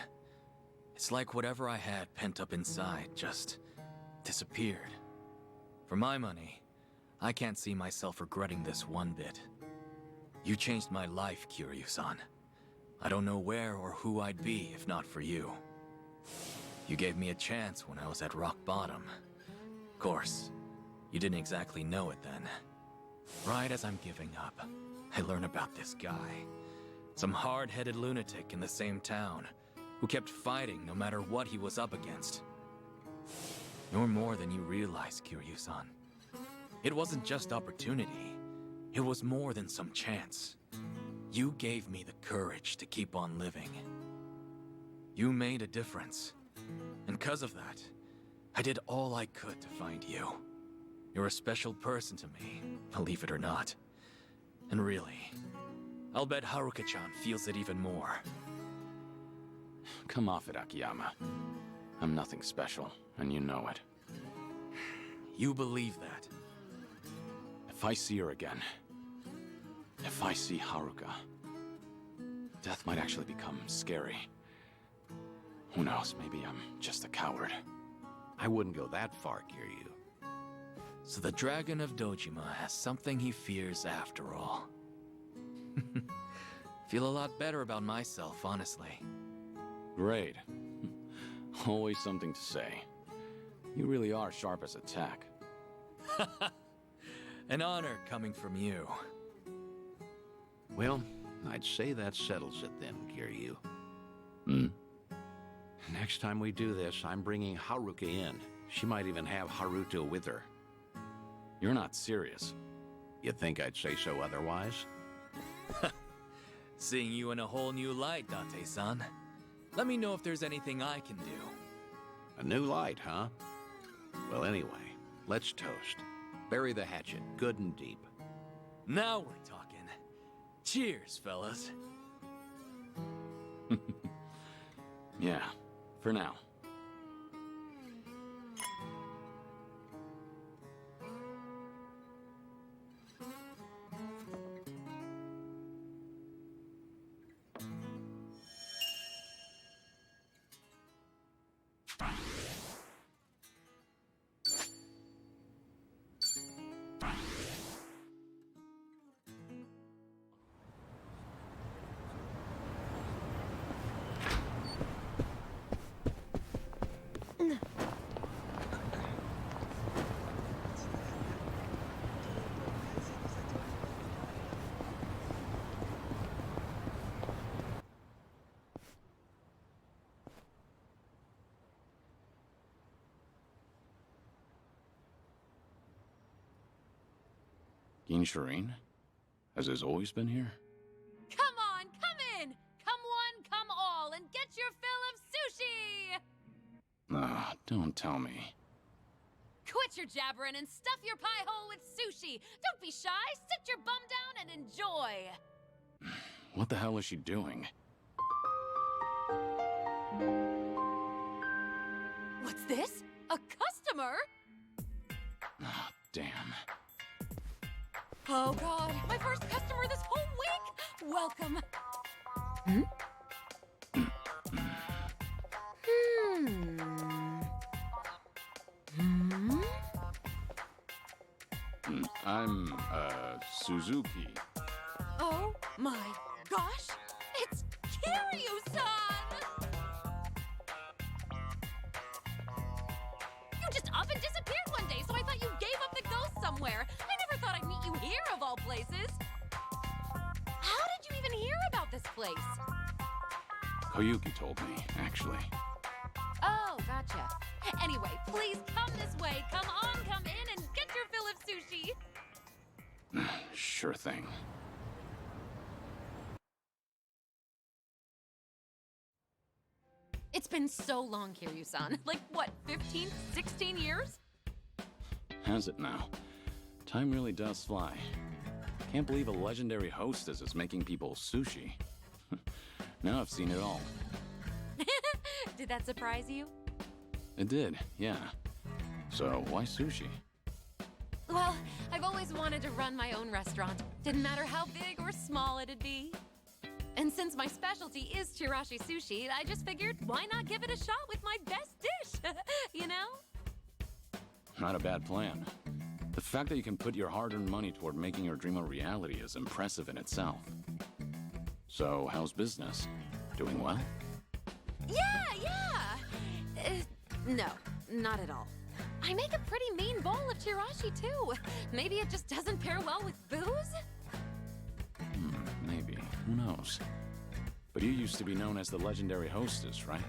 It's like whatever I had pent up inside just disappeared. For my money, I can't see myself regretting this one bit. You changed my life, Kiryu-san. I don't know where or who I'd be if not for you. You gave me a chance when I was at rock bottom. Of course, you didn't exactly know it then. Right as I'm giving up, I learn about this guy. Some hard-headed lunatic in the same town, who kept fighting no matter what he was up against. You're more than you realize, Kiryu-san. It wasn't just opportunity. It was more than some chance. You gave me the courage to keep on living. You made a difference. And because of that, I did all I could to find you. You're a special person to me, believe it or not. And really, I'll bet Haruka-chan feels it even more. Come off it, Akiyama. I'm nothing special, and you know it. You believe that? If I see her again, if I see Haruka, death might actually become scary. Who knows, maybe I'm just a coward. I wouldn't go that far, Kiryu. So the Dragon of Dojima has something he fears after all. Feel a lot better about myself, honestly. Great. Always something to say. You really are sharp as a tack. An honor coming from you. Well, I'd say that settles it then, Kiryu. Hmm? Next time we do this, I'm bringing Haruka in. She might even have Haruto with her. You're not serious. You'd think I'd say so otherwise? Seeing you in a whole new light, Date-san. Let me know if there's anything I can do. A new light, huh? Well, anyway, let's toast. Bury the hatchet, good and deep. Now we're talking. Cheers, fellas. Yeah, for now. Ginshirine? Has this always been here? Come on, come in! Come one, come all, and get your fill of sushi! Ah, don't tell me. Quit your jabbering and stuff your pie hole with sushi! Don't be shy, sit your bum down and enjoy! What the hell is she doing? What's this? A customer? Ah, damn. Oh god, my first customer this whole week! Welcome! I'm, Suzuki. Oh my gosh! It's Kiryu-san! You just up and disappeared one day, so I thought you gave up the ghost somewhere. I never thought I'd meet you here, of all places. How did you even hear about this place? Koyuki told me, actually. Oh, gotcha. Anyway, please come this way. Come on, come in and get your fill of sushi. Sure thing. It's been so long, Kiryu-san. Like, what, 15, 16 years? Has it now? Time really does fly. Can't believe a legendary hostess is making people sushi. Now I've seen it all. Did that surprise you? It did, yeah. So why sushi? Well, I've always wanted to run my own restaurant. Didn't matter how big or small it'd be. And since my specialty is Chirashi sushi, I just figured, why not give it a shot with my best dish? You know? Not a bad plan. The fact that you can put your hard-earned money toward making your dream a reality is impressive in itself. So, how's business? Doing well? Yeah! No, not at all. I make a pretty mean bowl of Chirashi, too. Maybe it just doesn't pair well with booze? Maybe. Who knows? But you used to be known as the legendary hostess, right?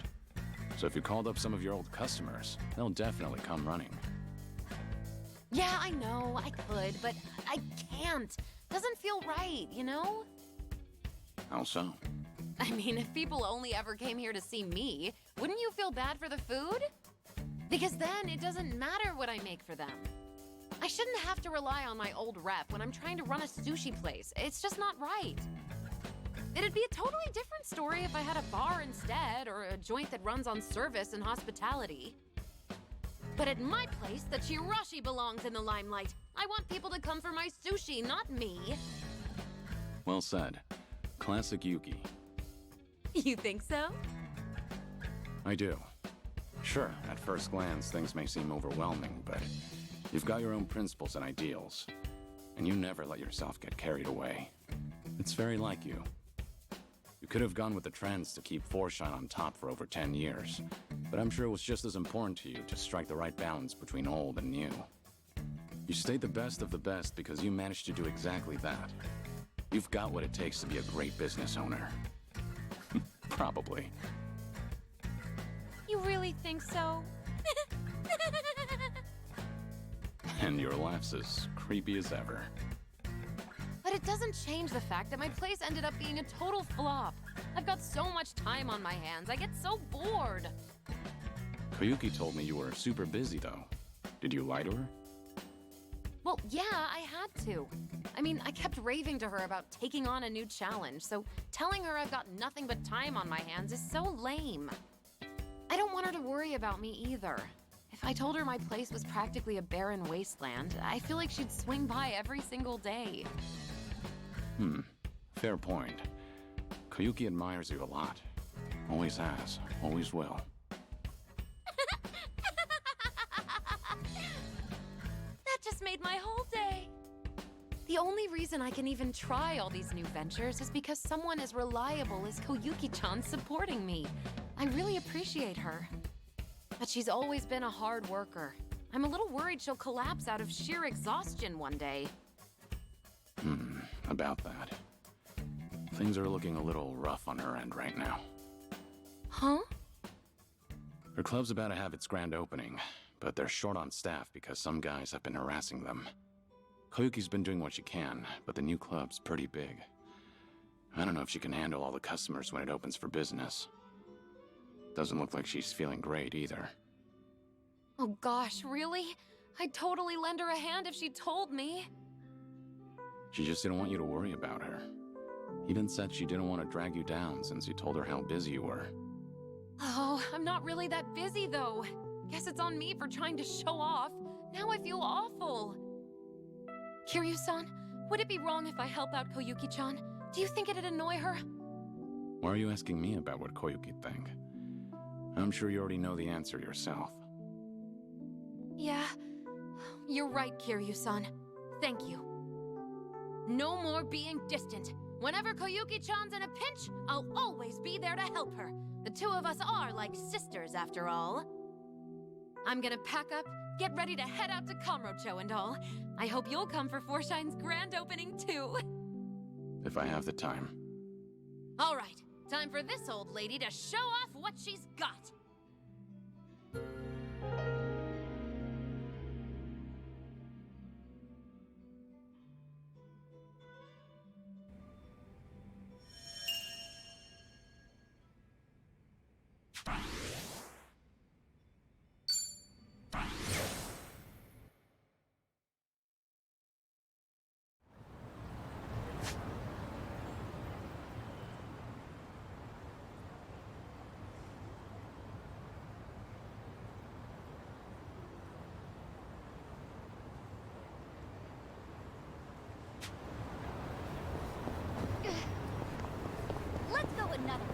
So if you called up some of your old customers, they'll definitely come running. Yeah, I know, I could, but I can't. Doesn't feel right, you know? How so? I mean, if people only ever came here to see me, wouldn't you feel bad for the food? Because then it doesn't matter what I make for them. I shouldn't have to rely on my old rep when I'm trying to run a sushi place. It's just not right. It'd be a totally different story if I had a bar instead, or a joint that runs on service and hospitality. But at my place, the Chirashi belongs in the limelight. I want people to come for my sushi, not me. Well said. Classic Yuki. You think so? I do. Sure, at first glance, things may seem overwhelming, but you've got your own principles and ideals, and you never let yourself get carried away. It's very like you. You could have gone with the trends to keep Forshine on top for over 10 years, but I'm sure it was just as important to you to strike the right balance between old and new. You stayed the best of the best because you managed to do exactly that. You've got what it takes to be a great business owner. Probably. You really think so? And your laugh's as creepy as ever. But it doesn't change the fact that my place ended up being a total flop. I've got so much time on my hands, I get so bored. Koyuki told me you were super busy, though. Did you lie to her? Well, yeah, I had to. I mean, I kept raving to her about taking on a new challenge, so telling her I've got nothing but time on my hands is so lame. I don't want her to worry about me either. If I told her my place was practically a barren wasteland, I feel like she'd swing by every single day. Fair point. Koyuki admires you a lot. Always has, always will. That just made my whole day. The only reason I can even try all these new ventures is because someone as reliable as Koyuki-chan's supporting me. I really appreciate her. But she's always been a hard worker. I'm a little worried she'll collapse out of sheer exhaustion one day. About that. Things are looking a little rough on her end right now. Huh? Her club's about to have its grand opening, but they're short on staff because some guys have been harassing them. Koyuki's been doing what she can, but the new club's pretty big. I don't know if she can handle all the customers when it opens for business. Doesn't look like she's feeling great either. Oh gosh, really? I'd totally lend her a hand if she told me. She just didn't want you to worry about her. Even said she didn't want to drag you down since you told her how busy you were. Oh, I'm not really that busy though. Guess it's on me for trying to show off. Now I feel awful. Kiryu-san, would it be wrong if I help out Koyuki-chan? Do you think it'd annoy her? Why are you asking me about what Koyuki'd think? I'm sure you already know the answer yourself. Yeah, you're right, Kiryu-san. Thank you. No more being distant. Whenever Koyuki-chan's in a pinch, I'll always be there to help her. The two of us are like sisters, after all. I'm gonna pack up, get ready to head out to Kamurocho and all. I hope you'll come for Forshine's grand opening, too. If I have the time. All right, time for this old lady to show off what she's got. Let's go another.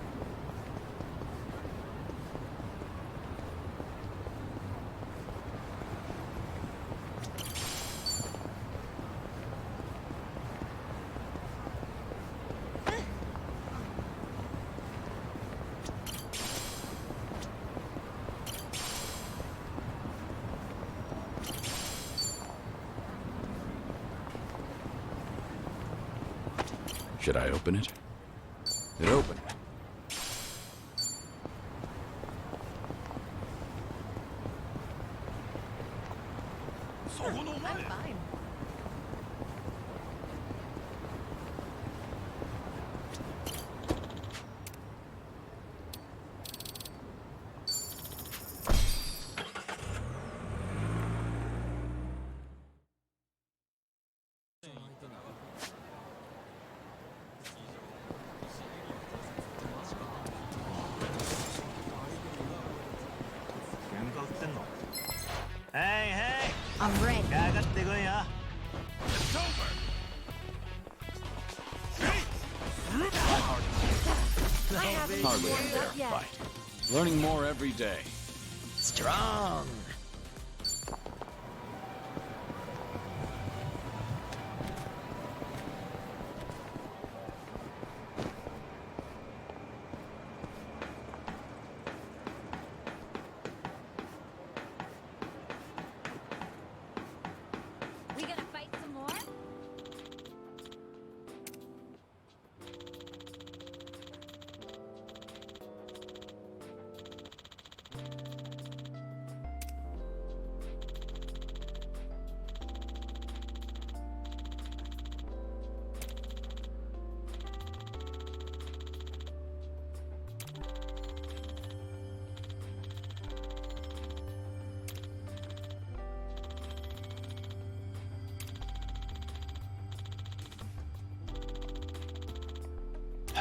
Should I open it? It opened. I'm fine. Hey, hey! I'm ready. かかってこいよ。I haven't Hardly a warmed fair up yet. fight. Learning more every day. Strong!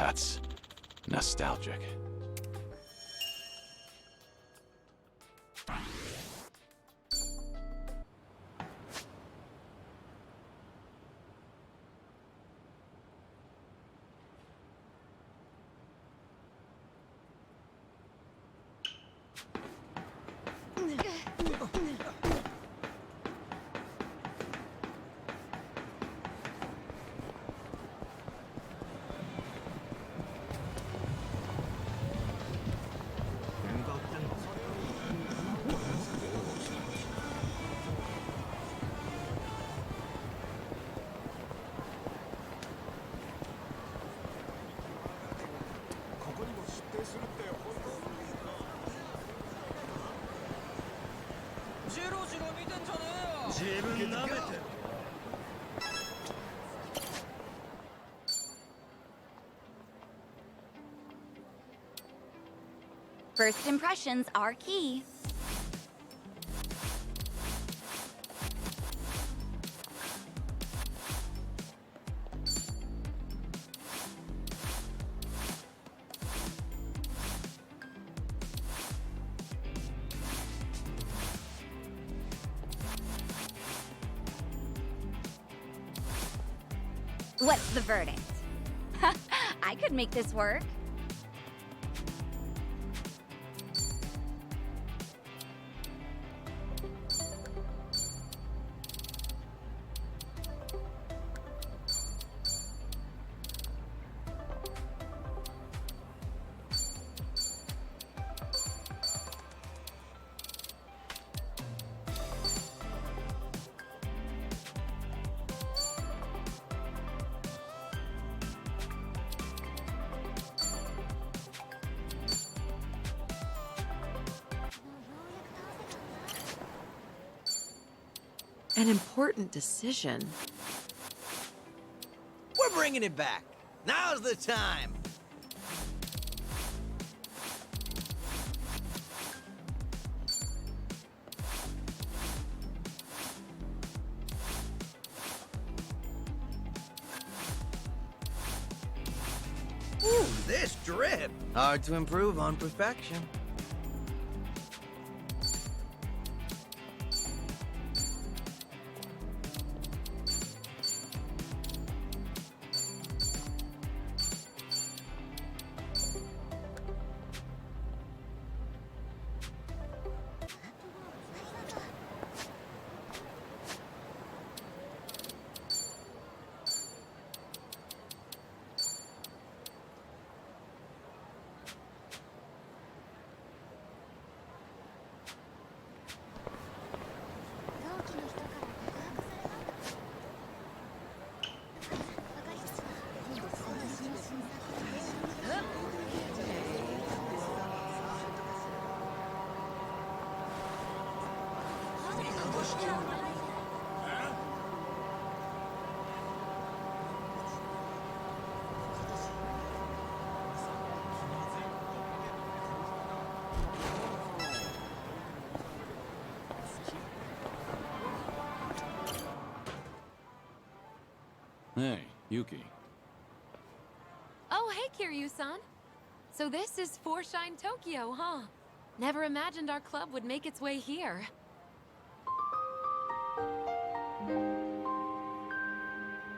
That's nostalgic. First impressions are key. What's the verdict? I could make this work. An important decision. We're bringing it back. Now's the time. Ooh, this drip. Hard to improve on perfection. Hey, Yuki. Oh, hey, Kiryu-san. So this is Foreshine Tokyo, huh? Never imagined our club would make its way here.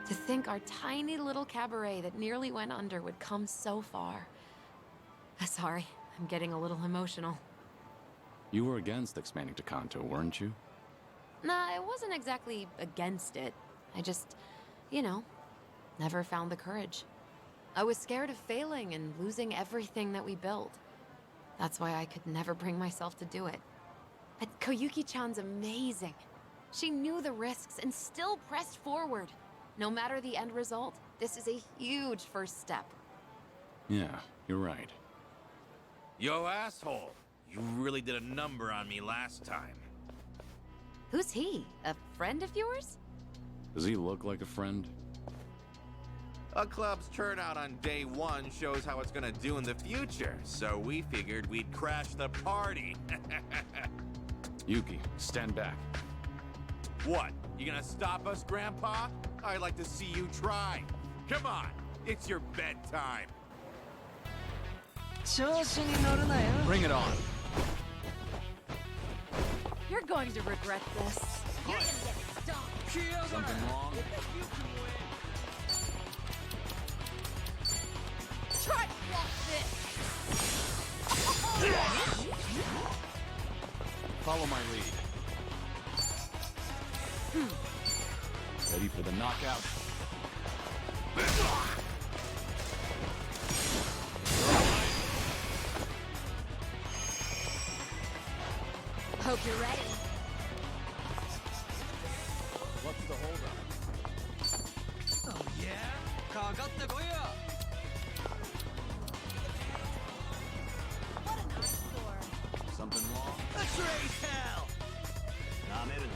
To think our tiny little cabaret that nearly went under would come so far. Sorry, I'm getting a little emotional. You were against expanding to Kanto, weren't you? Nah, I wasn't exactly against it. I just, you know, never found the courage. I was scared of failing and losing everything that we built. That's why I could never bring myself to do it. But Koyuki-chan's amazing. She knew the risks and still pressed forward. No matter the end result, this is a huge first step. Yeah, you're right. Yo, asshole! You really did a number on me last time. Who's he? A friend of yours? Does he look like a friend? A club's turnout on day one shows how it's gonna do in the future, so we figured we'd crash the party. Yuki, stand back. What? You gonna stop us, Grandpa? I'd like to see you try. Come on, it's your bedtime. 調子に乗るなよ。 Bring it on. You're going to regret this. You're gonna get stomped. Something wrong? Try to block this. Follow my lead. Ready for the knockout? Hope you're ready. What's the holdup? Oh yeah? かかってこいよ。 Something wrong? Let's raise hell! なめるな。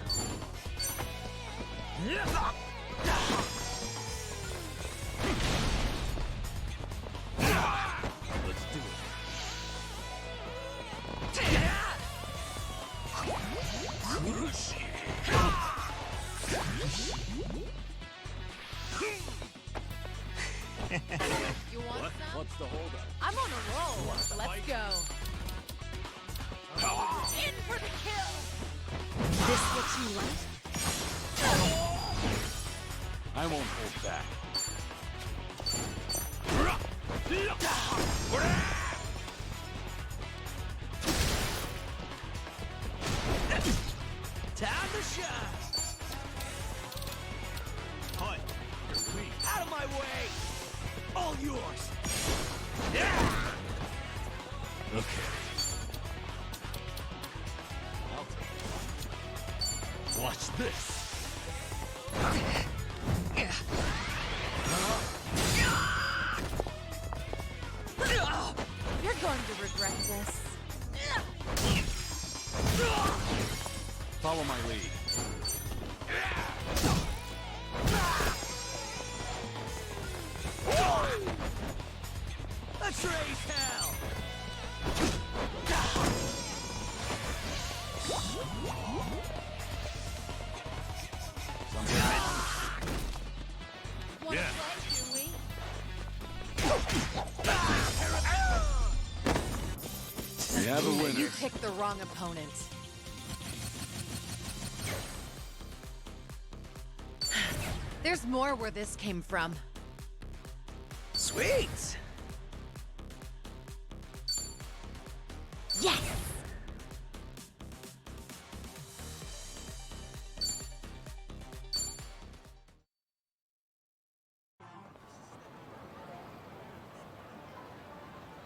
Let's do it. You want some? What's the holdup? I'm on a roll. Let's go. In for the kill. This what you like? I won't hold back. Time to shine! Hunt, you're weak. Out of my way! All yours! Okay. I'll take it. Watch this. You're going to regret this. Follow my lead. Let's raise hell! Wanna Yeah. play, do we? We have a winner. You picked the wrong opponent. There's more where this came from. Sweet! Yes!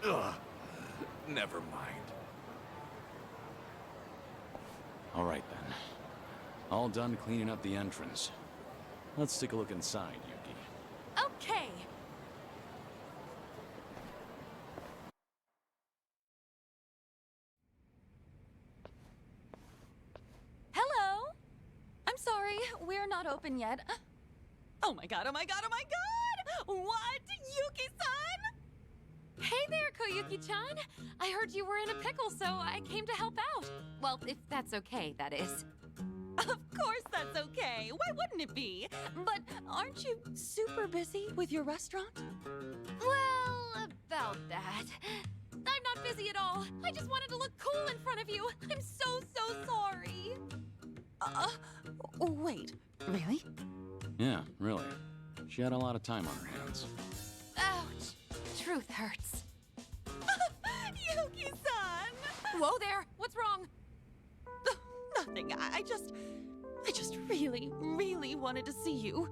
Ugh. Never mind. All right then. All done cleaning up the entrance. Let's take a look inside, Yuki. Okay. Hello? I'm sorry, we're not open yet. Oh my god, oh my god, oh my god! What? Yuki-san? Hey there, Koyuki-chan. I heard you were in a pickle, so I came to help out. Well, if that's okay, that is. Of course that's okay. Why wouldn't it be? But aren't you super busy with your restaurant? Well, about that. I'm not busy at all. I just wanted to look cool in front of you. I'm so sorry. Wait, really? Yeah, really. She had a lot of time on her hands. Ouch. Truth hurts. Yuki-san! Whoa there. What's wrong? Nothing. I just really wanted to see you.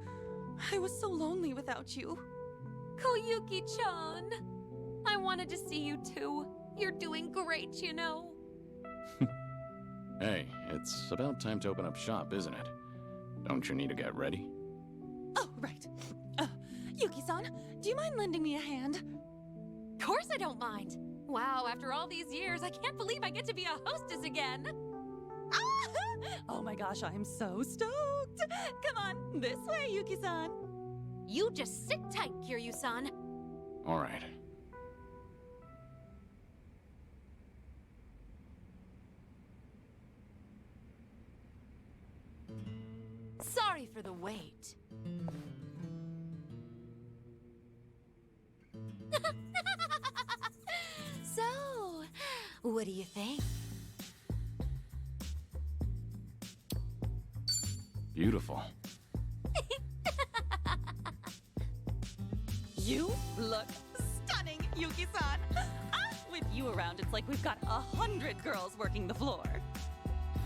I was so lonely without you. Koyuki-chan. I wanted to see you too. You're doing great, you know. Hey, it's about time to open up shop, isn't it? Don't you need to get ready? Oh, right. Yuki-san, do you mind lending me a hand? Of course I don't mind. Wow, after all these years, I can't believe I get to be a hostess again. Oh my gosh, I'm so stoked. Come on, this way, Yuki-san. You just sit tight, Kiryu-san. All right. Sorry for the wait. What do you think? Beautiful. You look stunning, Yuki-san! With you around, it's like we've got 100 girls working the floor.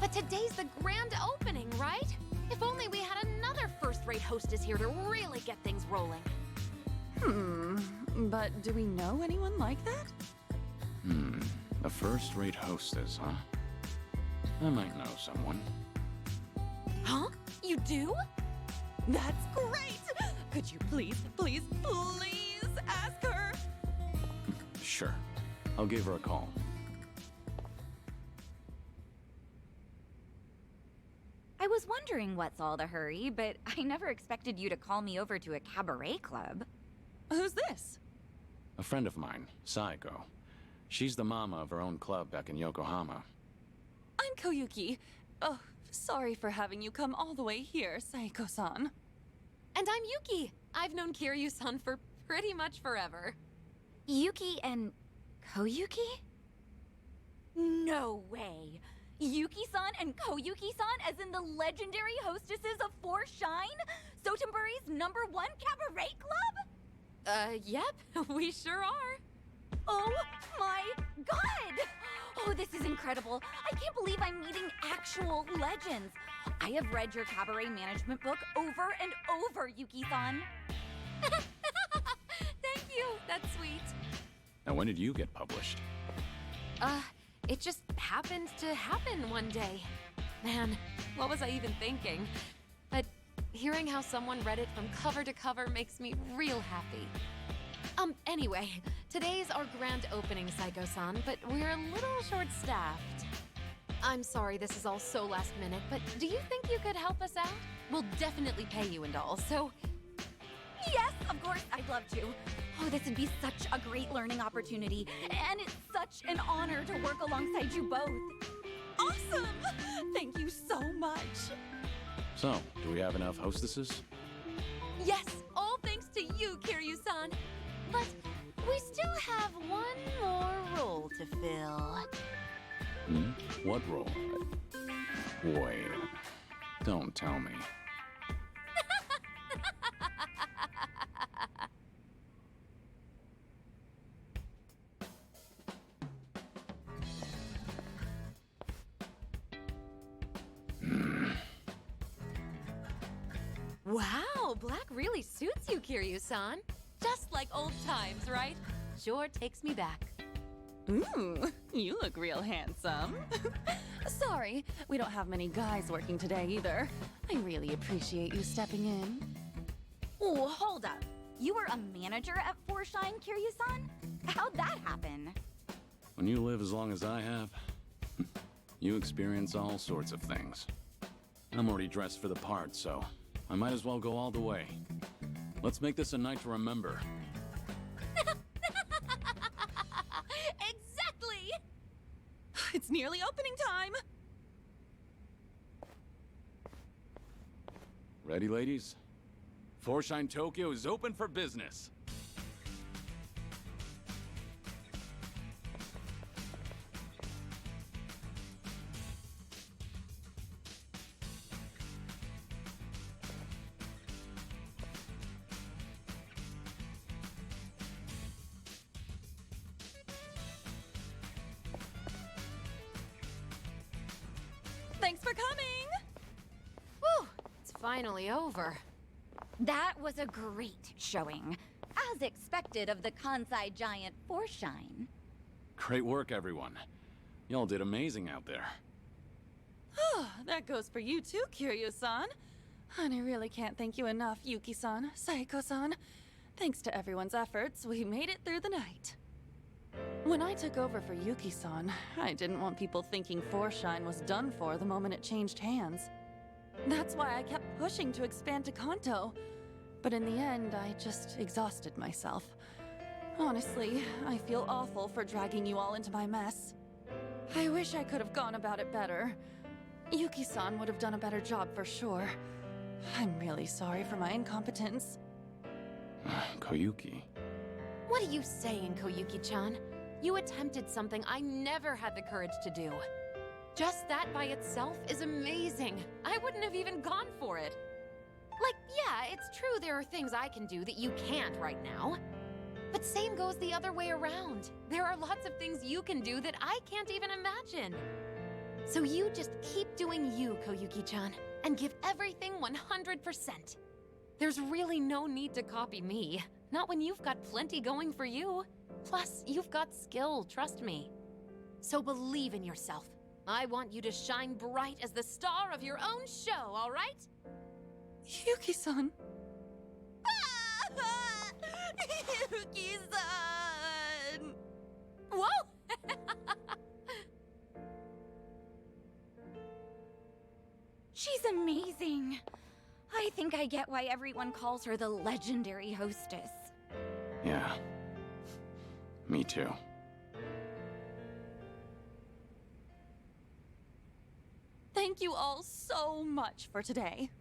But today's the grand opening, right? If only we had another first-rate hostess here to really get things rolling. But do we know anyone like that? A first-rate hostess, huh? I might know someone. Huh? You do? That's great! Could you please ask her? Sure. I'll give her a call. I was wondering what's all the hurry, but I never expected you to call me over to a cabaret club. Who's this? A friend of mine, Saiko. She's the mama of her own club back in Yokohama. I'm Koyuki. Oh, sorry for having you come all the way here, Saiko-san. And I'm Yuki. I've known Kiryu-san for pretty much forever. Yuki and Koyuki? No way! Yuki-san and Koyuki-san as in the legendary hostesses of Four Shine? Sotenburi's #1 cabaret club? Yep, we sure are. Oh my god! Oh, this is incredible. I can't believe I'm meeting actual legends. I have read your cabaret management book over and over, Yuki-san. Thank you, that's sweet. Now, when did you get published? It just happened to happen one day. Man, what was I even thinking? But hearing how someone read it from cover to cover makes me real happy. Anyway, today's our grand opening, Saiko-san, but we're a little short-staffed. I'm sorry this is all so last minute, but do you think you could help us out? We'll definitely pay you and all, so... Yes, of course, I'd love to. Oh, this would be such a great learning opportunity, and it's such an honor to work alongside you both. Awesome! Thank you so much. So, do we have enough hostesses? Yes, all thanks to you, Kiryu-san. But we still have one more role to fill. What role? Wait. Don't tell me. Wow, black really suits you, Kiryu-san. Just like old times, right? Sure takes me back. Ooh, you look real handsome. Sorry, we don't have many guys working today either. I really appreciate you stepping in. Oh, hold up. You were a manager at Four Shine, Kiryu-san? How'd that happen? When you live as long as I have, you experience all sorts of things. I'm already dressed for the part, so I might as well go all the way. Let's make this a night to remember. Exactly! It's nearly opening time! Ready, ladies? Four Shine Tokyo is open for business. Thanks for coming! Whew, it's finally over. That was a great showing, as expected of the Kansai giant Four Shine. Great work, everyone. Y'all did amazing out there. That goes for you too, Kiryu-san. And I really can't thank you enough, Yuki-san, Saiko-san. Thanks to everyone's efforts, we made it through the night. When I took over for Yuki-san, I didn't want people thinking Four Shine was done for the moment it changed hands. That's why I kept pushing to expand to Kanto. But in the end, I just exhausted myself. Honestly, I feel awful for dragging you all into my mess. I wish I could have gone about it better. Yuki-san would have done a better job for sure. I'm really sorry for my incompetence. Koyuki. What are you saying, Koyuki-chan? You attempted something I never had the courage to do. Just that by itself is amazing. I wouldn't have even gone for it. Like, yeah, it's true there are things I can do that you can't right now. But same goes the other way around. There are lots of things you can do that I can't even imagine. So you just keep doing you, Koyuki-chan, and give everything 100%. There's really no need to copy me. Not when you've got plenty going for you. Plus, you've got skill, trust me. So believe in yourself. I want you to shine bright as the star of your own show, all right? Yuki-san. Yuki-san! Whoa! She's amazing. I think I get why everyone calls her the legendary hostess. Yeah. Me too. Thank you all so much for today.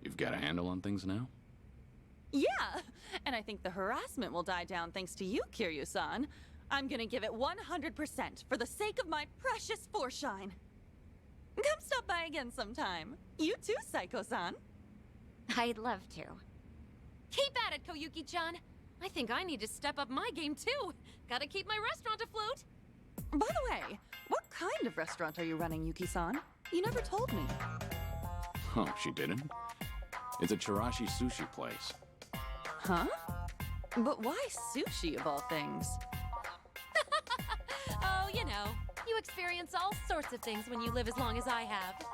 You've got a handle on things now? Yeah, and I think the harassment will die down thanks to you, Kiryu-san. I'm gonna give it 100% for the sake of my precious Forshine. Come stop by again sometime. You too, Saiko-san. I'd love to. Keep at it, Koyuki-chan. I think I need to step up my game too. Gotta keep my restaurant afloat. By the way, what kind of restaurant are you running, Yuki-san? You never told me. Oh, she didn't? It's a Chirashi sushi place. Huh? But why sushi of all things? Oh, you know, you experience all sorts of things when you live as long as I have.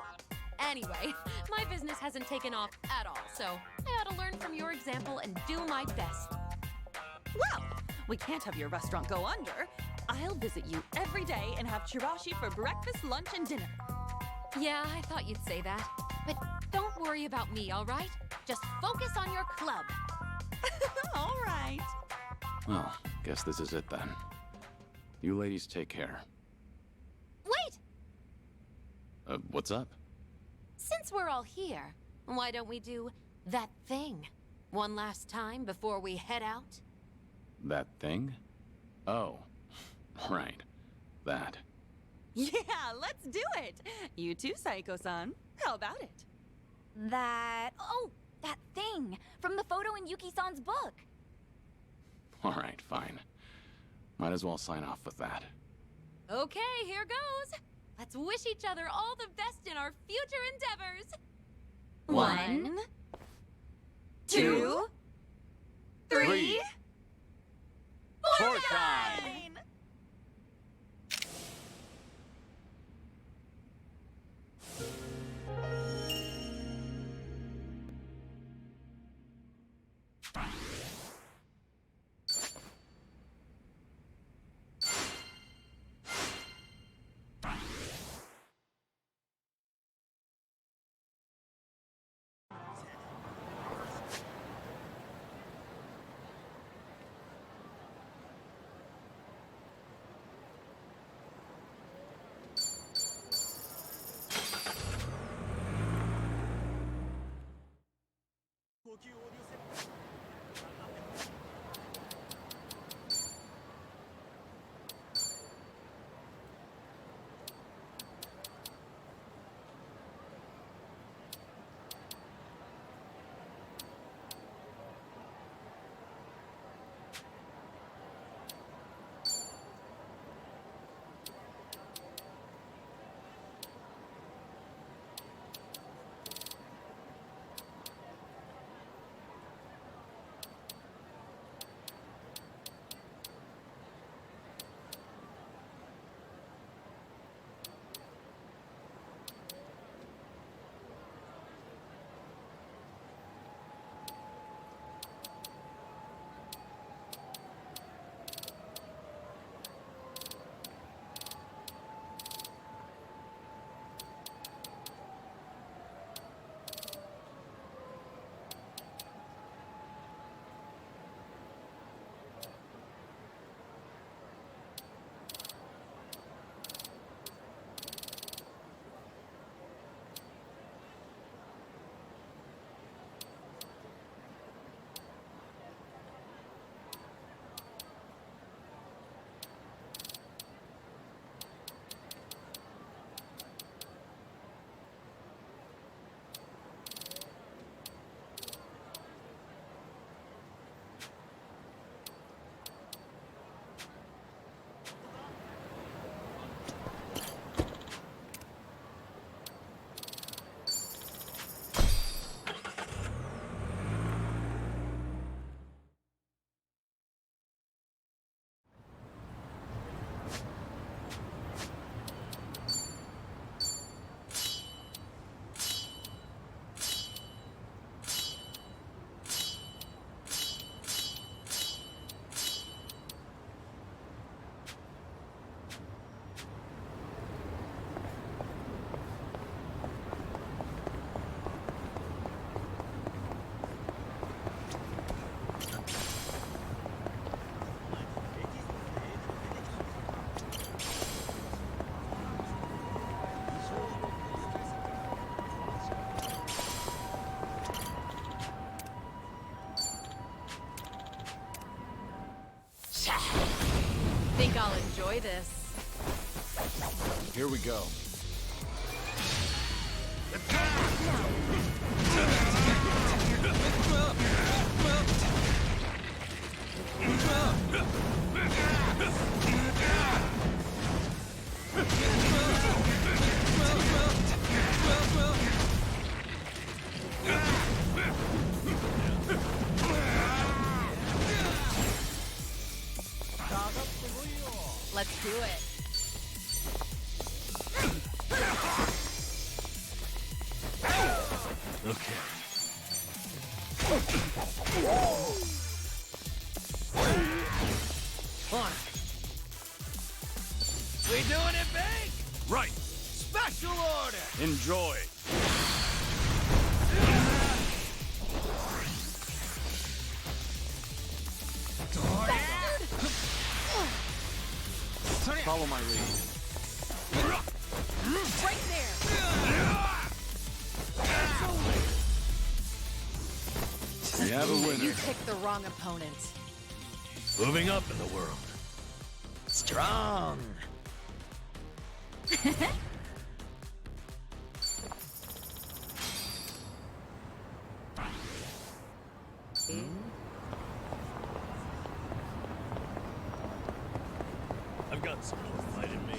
Anyway, my business hasn't taken off at all, so I ought to learn from your example and do my best. Well, we can't have your restaurant go under. I'll visit you every day and have chirashi for breakfast, lunch, and dinner. Yeah, I thought you'd say that. But don't worry about me, all right? Just focus on your club. All right. Well, guess this is it then. You ladies take care. Wait! What's up? Since we're all here, why don't we do that thing one last time before we head out? That thing? Oh, right. That. Yeah, let's do it. You too, Saiko-san. How about it? Oh, that thing from the photo in Yuki-san's book. All right, fine. Might as well sign off with that. Okay, here goes. Let's wish each other all the best in our future endeavors. 1, 2, 3. Forshine! enjoy this. Here we go. Let's do it. Okay. On. We doing it big? Right. Special order. Enjoy. Follow my lead. Right there. We have a winner. You picked the wrong opponent. Moving up in the world. Strong. I've got some more fight in me.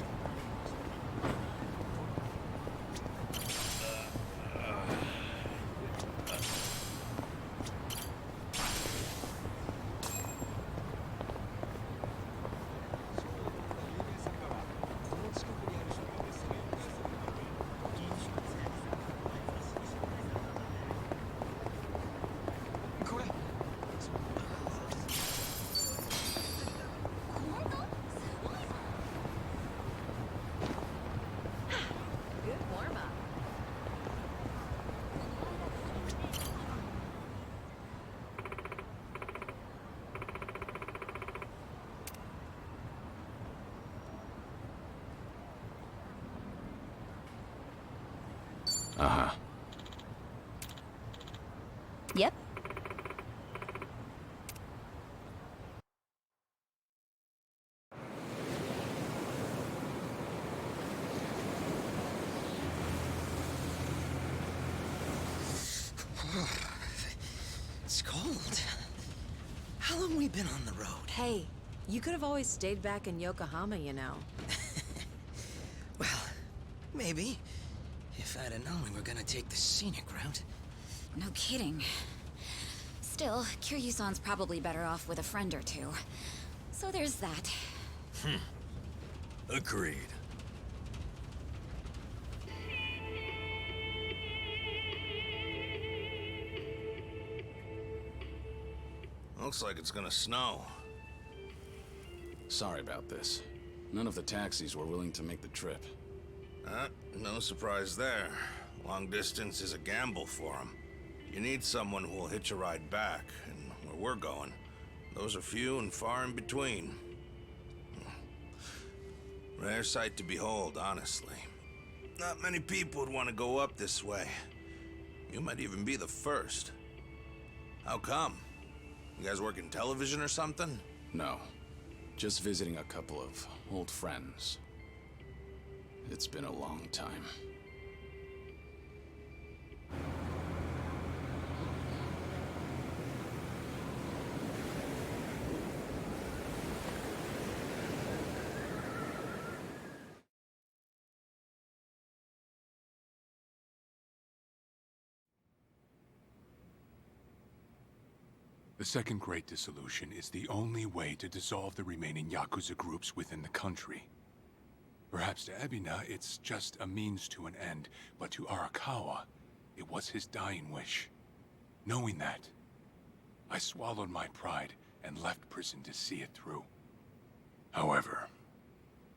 Good warm-up. Uh-huh. Yep. It's cold. How long we been on the road? Hey, you could have always stayed back in Yokohama, you know. Well, maybe. If I'd have known we were gonna take the scenic route. No kidding. Still, Kiryu-san's probably better off with a friend or two. So there's that. Agreed. Looks like it's gonna snow. Sorry about this. None of the taxis were willing to make the trip. No surprise there. Long distance is a gamble for them. You need someone who will hitch a ride back, and where we're going, those are few and far in between. Rare sight to behold, honestly. Not many people would want to go up this way. You might even be the first. How come? You guys work in television or something? No. Just visiting a couple of old friends. It's been a long time. The Second Great Dissolution is the only way to dissolve the remaining Yakuza groups within the country. Perhaps to Ebina, it's just a means to an end, but to Arakawa, it was his dying wish. Knowing that, I swallowed my pride and left prison to see it through. However,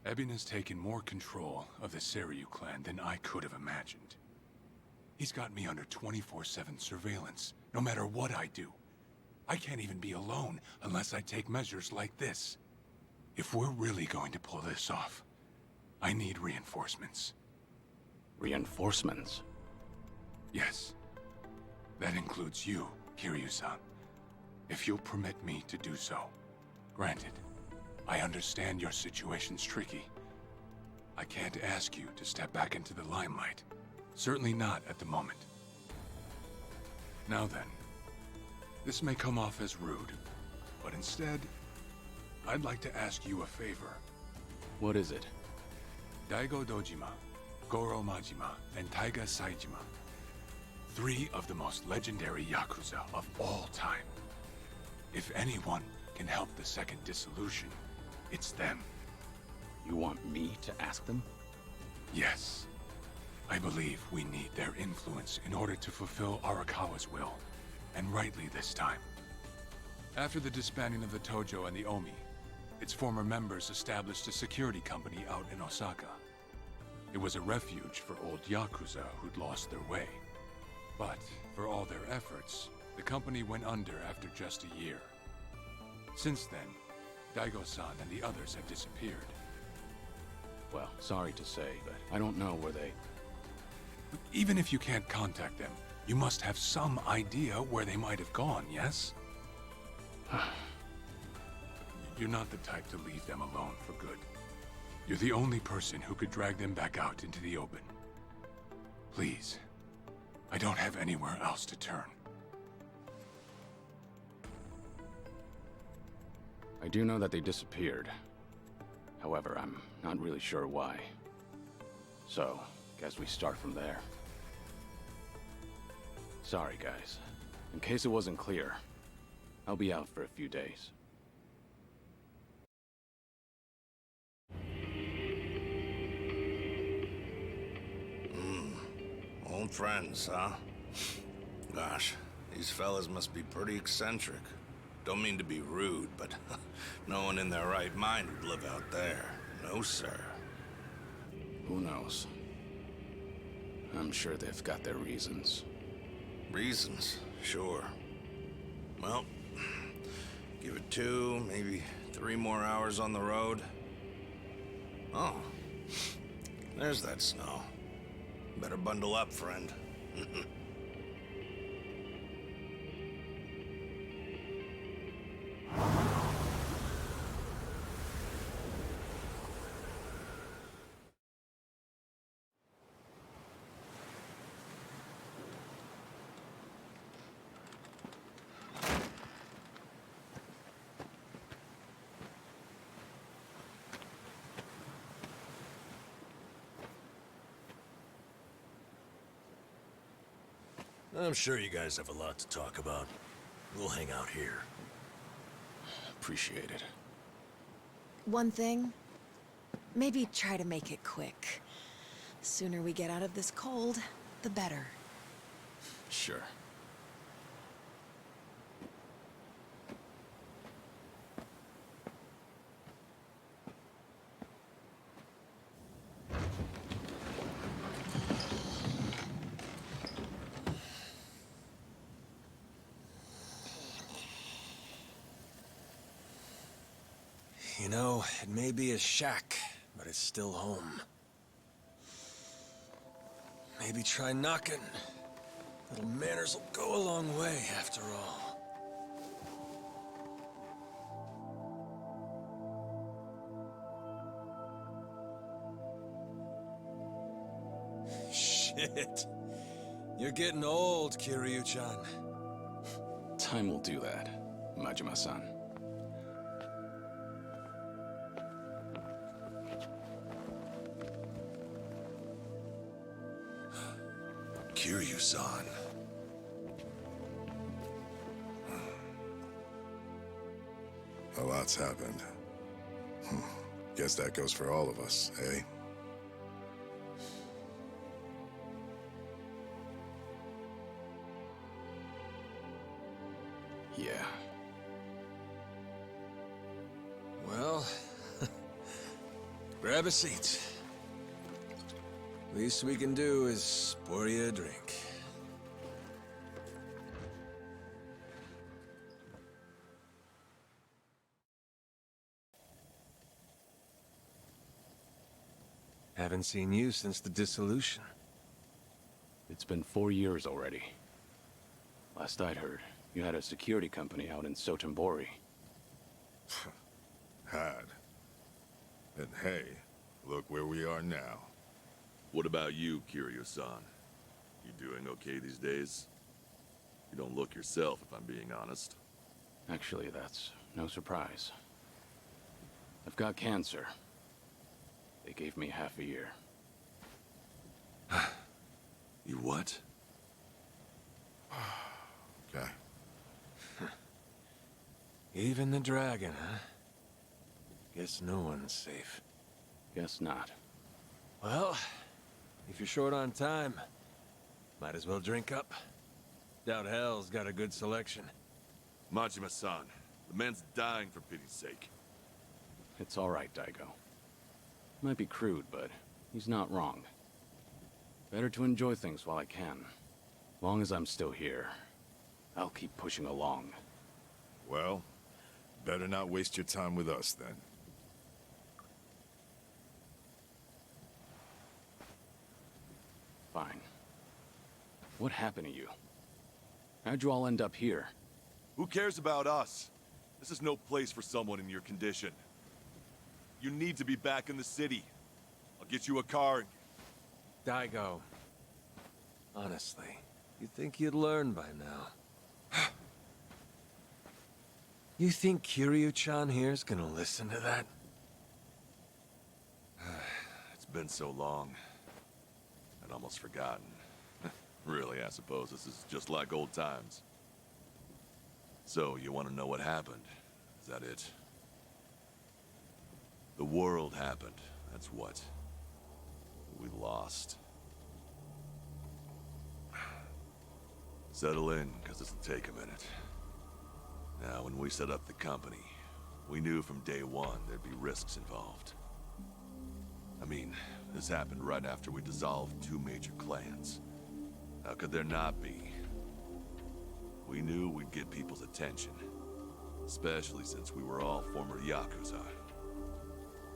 Ebina's taken more control of the Seiryu clan than I could have imagined. He's got me under 24/7 surveillance, no matter what I do. I can't even be alone unless I take measures like this. If we're really going to pull this off, I need reinforcements. Reinforcements? Yes. That includes you, Kiryu-san. If you'll permit me to do so. Granted. I understand your situation's tricky. I can't ask you to step back into the limelight. Certainly not at the moment. Now then, this may come off as rude, but instead, I'd like to ask you a favor. What is it? Daigo Dojima, Goro Majima, and Taiga Saijima. 3 of the most legendary Yakuza of all time. If anyone can help the second dissolution, it's them. You want me to ask them? Yes. I believe we need their influence in order to fulfill Arakawa's will, and rightly this time. After the disbanding of the Tojo and the Omi, its former members established a security company out in Osaka. It was a refuge for old Yakuza who'd lost their way. But for all their efforts, the company went under after just a year. Since then, Daigo-san and the others have disappeared. Well, sorry to say, but I don't know where they... But even if you can't contact them, you must have some idea where they might have gone, yes? You're not the type to leave them alone for good. You're the only person who could drag them back out into the open. Please, I don't have anywhere else to turn. I do know that they disappeared. However, I'm not really sure why. So, guess we start from there. Sorry, guys. In case it wasn't clear, I'll be out for a few days. Old friends, huh? Gosh, these fellas must be pretty eccentric. Don't mean to be rude, but no one in their right mind would live out there. No, sir. Who knows? I'm sure they've got their reasons. Reasons, sure. Well, give it 2, maybe 3 more hours on the road. Oh, there's that snow. Better bundle up, friend. I'm sure you guys have a lot to talk about. We'll hang out here. Appreciate it. One thing, maybe try to make it quick. The sooner we get out of this cold, the better. Sure. You know, it may be a shack, but it's still home. Maybe try knocking. Little manners will go a long way, after all. Shit. You're getting old, Kiryu-chan. Time will do that, Majima-san. Kiryu-san. A lot's happened. Guess that goes for all of us, eh? Yeah. Well, grab a seat. Least we can do is pour you a drink. Haven't seen you since the dissolution. It's been 4 years already. Last I'd heard, you had a security company out in Sotenbori. Had. And hey, look where we are now. What about you, Kiryu-san? You doing okay these days? You don't look yourself, if I'm being honest. Actually, that's no surprise. I've got cancer. They gave me half a year. You what? Okay. Even the dragon, huh? Guess no one's safe. Guess not. Well, if you're short on time, might as well drink up. Doubt Hell's got a good selection. Majima-san, the man's dying for pity's sake. It's all right, Daigo. Might be crude, but he's not wrong. Better to enjoy things while I can. Long as I'm still here, I'll keep pushing along. Well, better not waste your time with us, then. Fine. What happened to you? How'd you all end up here? Who cares about us? This is no place for someone in your condition. You need to be back in the city. I'll get you a car and... Daigo. Honestly, you'd think you'd learn by now. You think Kiryu-chan here's gonna listen to that? It's been so long. I'd almost forgotten. Really, I suppose this is just like old times. So, you want to know what happened? Is that it? The world happened, that's what. We lost. Settle in, because this'll take a minute. Now, when we set up the company, we knew from day one there'd be risks involved. I mean, this happened right after we dissolved 2 major clans. How could there not be? We knew we'd get people's attention, especially since we were all former Yakuza.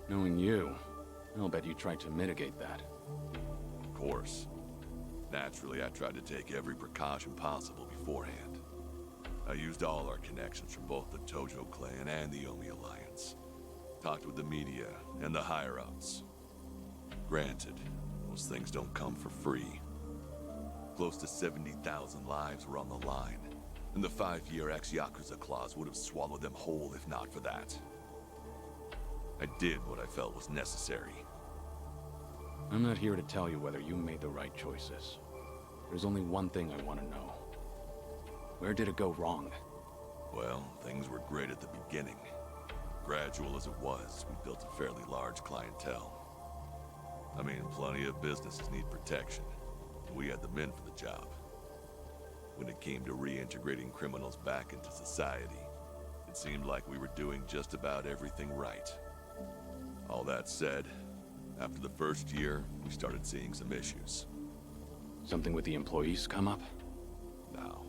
Knowing you, I'll bet you tried to mitigate that. Of course. Naturally, I tried to take every precaution possible beforehand. I used all our connections from both the Tojo clan and the Omi Alliance. Talked with the media and the higher-ups. Granted, those things don't come for free. Close to 70,000 lives were on the line, and the 5-year ex-Yakuza clause would have swallowed them whole if not for that. I did what I felt was necessary. I'm not here to tell you whether you made the right choices. There's only one thing I want to know. Where did it go wrong? Well, things were great at the beginning. Gradual as it was, we built a fairly large clientele. I mean, plenty of businesses need protection. We had the men for the job. When it came to reintegrating criminals back into society, it seemed like we were doing just about everything right. All that said, after the first year, we started seeing some issues. Something with the employees come up? No.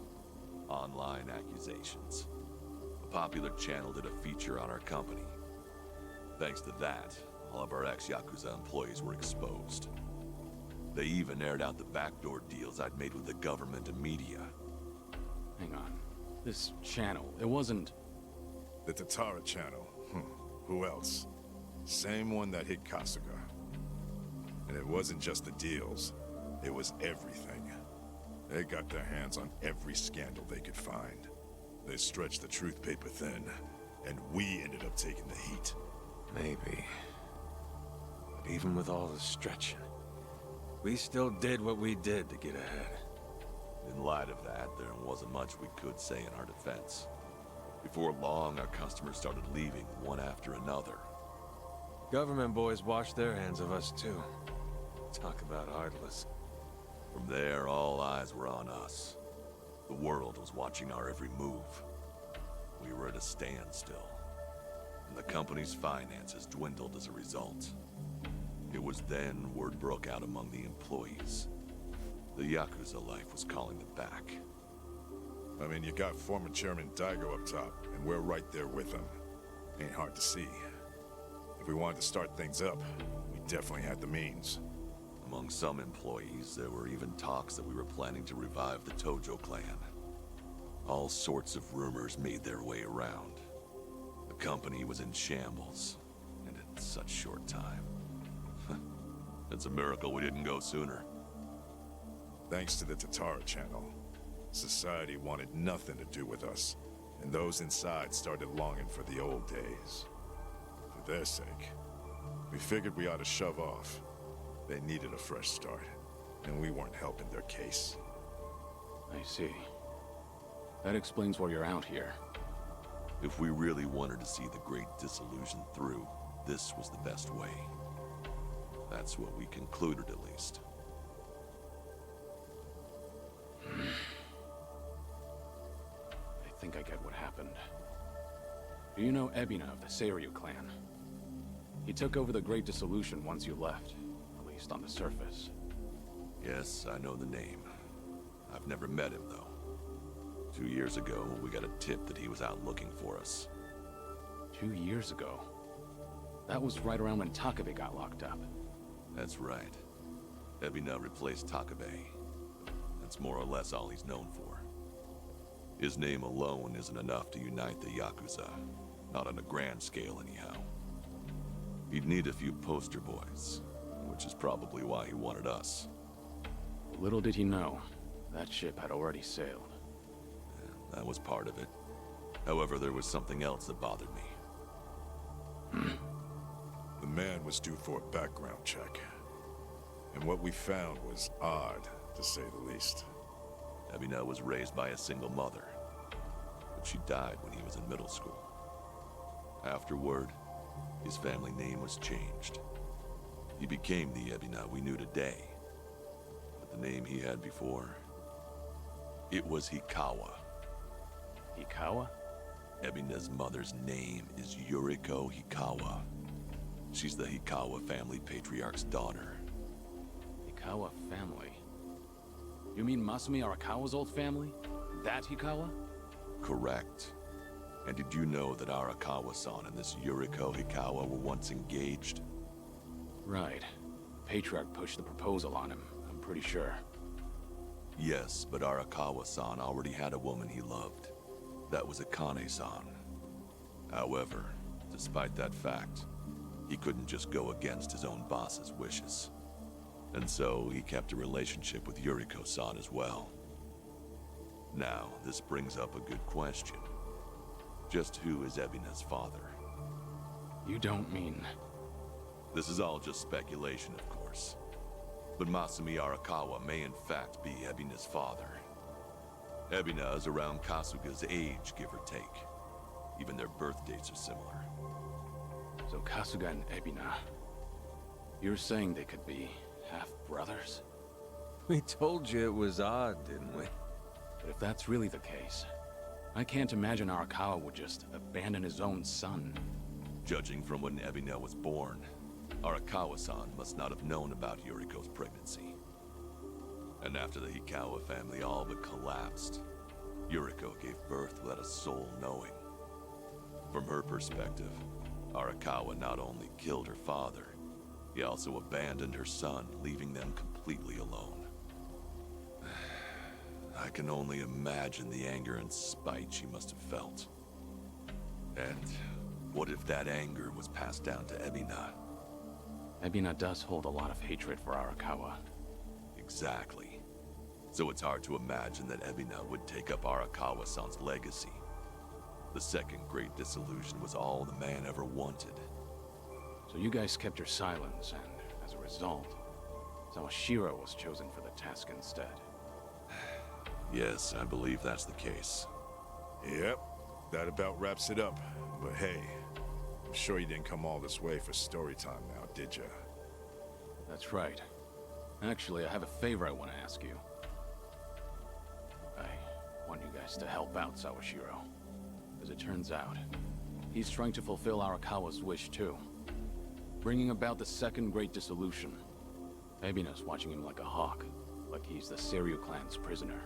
Online accusations. A popular channel did a feature on our company. Thanks to that, all of our ex-Yakuza employees were exposed. They even aired out the backdoor deals I'd made with the government and media. Hang on. This channel, it wasn't... The Tatara channel. Who else? Same one that hit Kasuga. And it wasn't just the deals. It was everything. They got their hands on every scandal they could find. They stretched the truth paper thin, and we ended up taking the heat. Maybe. But even with all the stretching, we still did what we did to get ahead. In light of that, there wasn't much we could say in our defense. Before long, our customers started leaving one after another. Government boys washed their hands of us too. Talk about heartless. From there, all eyes were on us. The world was watching our every move. We were at a standstill, and the company's finances dwindled as a result. It was then word broke out among the employees. The Yakuza life was calling them back. I mean, you got former Chairman Daigo up top, and we're right there with him. Ain't hard to see. If we wanted to start things up, we definitely had the means. Among some employees, there were even talks that we were planning to revive the Tojo clan. All sorts of rumors made their way around. The company was in shambles, and at in such short time. It's a miracle we didn't go sooner. Thanks to the Tatara channel, society wanted nothing to do with us, and those inside started longing for the old days. For their sake, we figured we ought to shove off. They needed a fresh start, and we weren't helping their case. I see. That explains why you're out here. If we really wanted to see the Great Dissolution through, this was the best way. That's what we concluded, at least. I think I get what happened. Do you know Ebina of the Seiryu clan? He took over the Great Dissolution once you left, at least on the surface. Yes, I know the name. I've never met him, though. 2 years ago, we got a tip that he was out looking for us. 2 years ago? That was right around when Takabe got locked up. That's right. Ebina replaced Takabe. That's more or less all he's known for. His name alone isn't enough to unite the Yakuza. Not on a grand scale, anyhow. He'd need a few poster boys, which is probably why he wanted us. Little did he know, that ship had already sailed. Yeah, that was part of it. However, there was something else that bothered me. The man was due for a background check. And what we found was odd, to say the least. Ebina was raised by a single mother, but she died when he was in middle school. Afterward, his family name was changed. He became the Ebina we knew today. But the name he had before, it was Hikawa. Hikawa? Ebina's mother's name is Yuriko Hikawa. She's the Hikawa family patriarch's daughter. Hikawa family? You mean Masumi Arakawa's old family? That Hikawa? Correct. And did you know that Arakawa-san and this Yuriko Hikawa were once engaged? Right. Patriarch pushed the proposal on him, I'm pretty sure. Yes, but Arakawa-san already had a woman he loved. That was Akane-san. However, despite that fact, he couldn't just go against his own boss's wishes. And so he kept a relationship with Yuriko-san as well. Now, this brings up a good question. Just who is Ebina's father? You don't mean... This is all just speculation, of course. But Masumi Arakawa may in fact be Ebina's father. Ebina is around Kasuga's age, give or take. Even their birth dates are similar. So Kasuga and Ebina... You're saying they could be half-brothers? We told you it was odd, didn't we? But if that's really the case, I can't imagine Arakawa would just abandon his own son. Judging from when Ebina was born, Arakawa-san must not have known about Yuriko's pregnancy. And after the Hikawa family all but collapsed, Yuriko gave birth without a soul knowing. From her perspective, Arakawa not only killed her father, he also abandoned her son, leaving them completely alone. I can only imagine the anger and spite she must have felt. And what if that anger was passed down to Ebina? Ebina does hold a lot of hatred for Arakawa. Exactly. So it's hard to imagine that Ebina would take up Arakawa-san's legacy. The second Great Dissolution was all the man ever wanted. So you guys kept your silence, and as a result, Sawashiro was chosen for the task instead. Yes, I believe that's the case. Yep, that about wraps it up. But hey, I'm sure you didn't come all this way for story time now, did ya? That's right. Actually, I have a favor I want to ask you. I want you guys to help out Sawashiro. As it turns out, he's trying to fulfill Arakawa's wish too. Bringing about the second Great Dissolution. Ebina's watching him like a hawk, like he's the Seiryu clan's prisoner.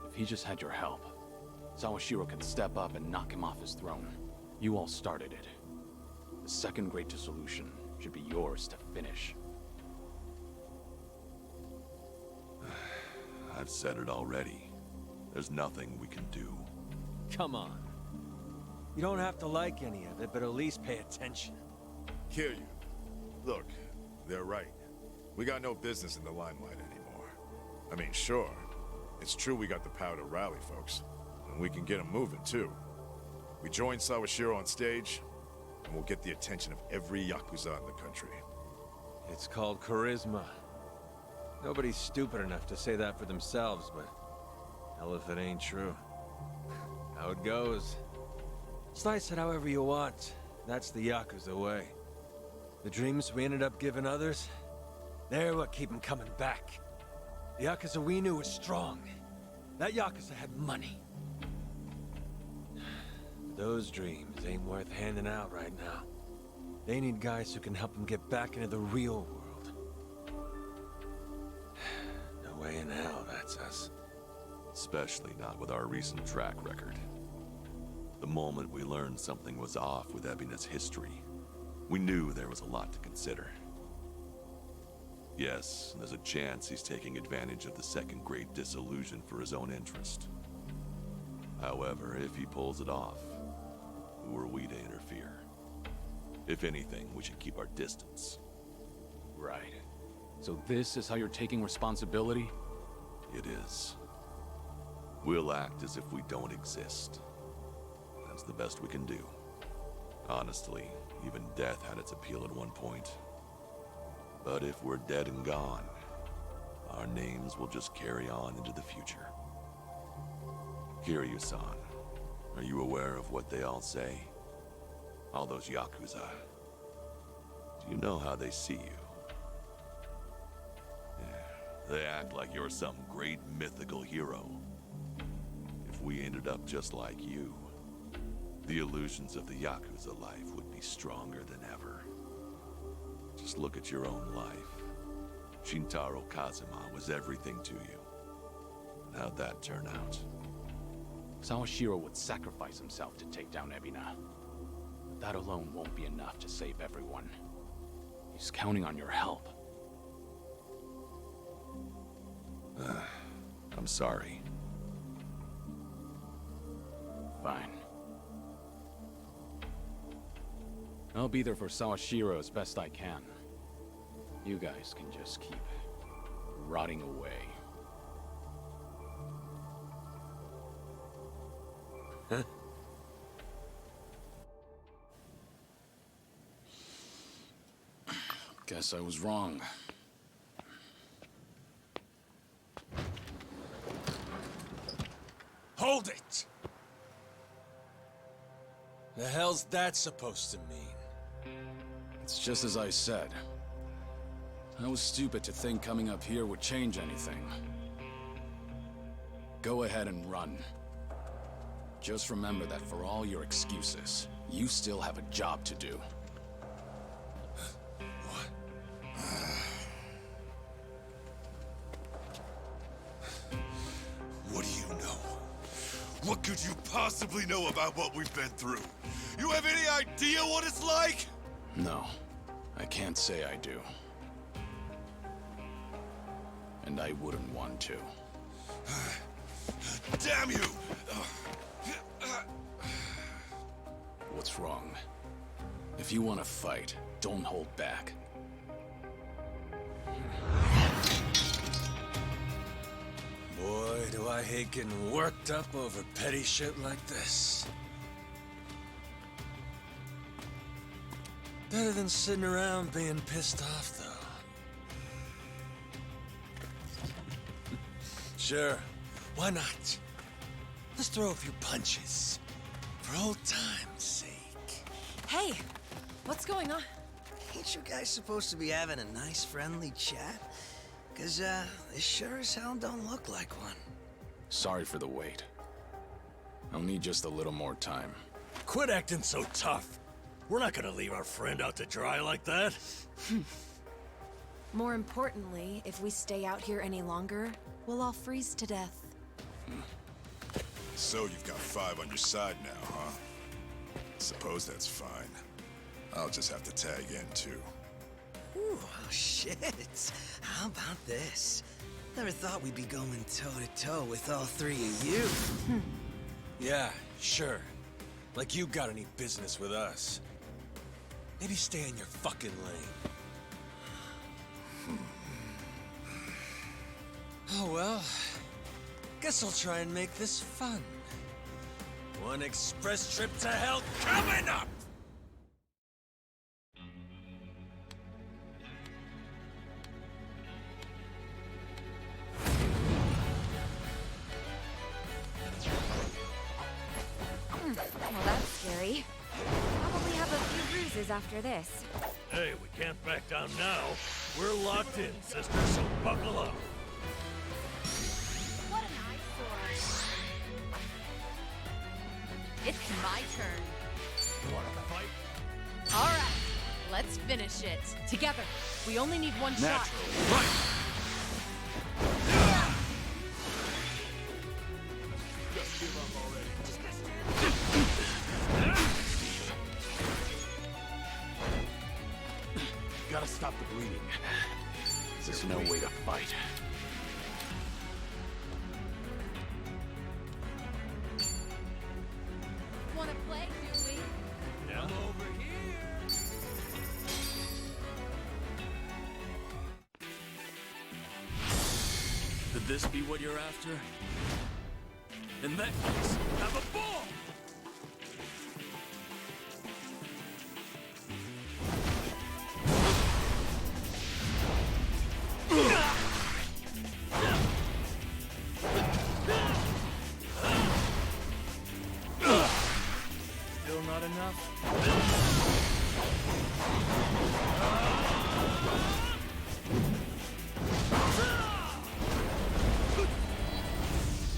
If he just had your help, Sawashiro could step up and knock him off his throne. You all started it. The second Great Dissolution should be yours to finish. I've said it already. There's nothing we can do. Come on. You don't have to like any of it, but at least pay attention. Hear you. Look, they're right. We got no business in the limelight anymore. I mean, sure, it's true we got the power to rally folks, and we can get them moving, too. We join Sawashiro on stage, and we'll get the attention of every Yakuza in the country. It's called charisma. Nobody's stupid enough to say that for themselves, but hell if it ain't true. How it goes. Slice it however you want. That's the Yakuza way. The dreams we ended up giving others, they're what keep them coming back. The Yakuza we knew was strong. That Yakuza had money. Those dreams ain't worth handing out right now. They need guys who can help them get back into the real world. No way in hell that's us. Especially not with our recent track record. The moment we learned something was off with Ebina's history, we knew there was a lot to consider. Yes, there's a chance he's taking advantage of the Second Great Disillusion for his own interest. However, if he pulls it off, who are we to interfere? If anything, we should keep our distance. Right. So this is how you're taking responsibility? It is. We'll act as if we don't exist. That's the best we can do. Honestly, even death had its appeal at one point. But if we're dead and gone, our names will just carry on into the future. Kiryu-san, are you aware of what they all say? All those Yakuza. Do you know how they see you? Yeah, they act like you're some great mythical hero. If we ended up just like you, the illusions of the Yakuza life would be stronger than ever. Just look at your own life. Shintaro Kazuma was everything to you. How'd that turn out? Sawashiro would sacrifice himself to take down Ebina. But that alone won't be enough to save everyone. He's counting on your help. I'm sorry. Fine. I'll be there for Sawashiro as best I can. You guys can just keep rotting away. Guess I was wrong. Hold it! The hell's that supposed to mean? It's just as I said. I was stupid to think coming up here would change anything. Go ahead and run. Just remember that for all your excuses, you still have a job to do. What do you know? What could you possibly know about what we've been through? You have any idea what it's like? No, I can't say I do. And I wouldn't want to. Damn you! What's wrong? If you want to fight, don't hold back. Boy, do I hate getting worked up over petty shit like this. Better than sitting around being pissed off, though. Sure, why not? Let's throw a few punches. For old time's sake. Hey, what's going on? Ain't you guys supposed to be having a nice, friendly chat? Cause, this sure as hell don't look like one. Sorry for the wait. I'll need just a little more time. Quit acting so tough. We're not gonna leave our friend out to dry like that. More importantly, if we stay out here any longer, we'll all freeze to death. So you've got 5 on your side now, huh? Suppose that's fine. I'll just have to tag in, too. Ooh, oh shit. How about this? Never thought we'd be going toe-to-toe with all 3 of you. Yeah, sure. Like you got any business with us. Maybe stay in your fucking lane. Oh well. Guess I'll try and make this fun. One express trip to hell coming up! Well, that's scary. Probably have a few bruises after this. Hey, we can't back down now. We're locked in, sister, so buckle up. What an eyesore. It's my turn. You wanna fight? All right, let's finish it. Together. We only need one shot. Just give up already. Gotta stop the bleeding. There's no way to fight. Wanna play, do we? Come over here. Could this be what you're after? In that case, have a ball! Still not enough?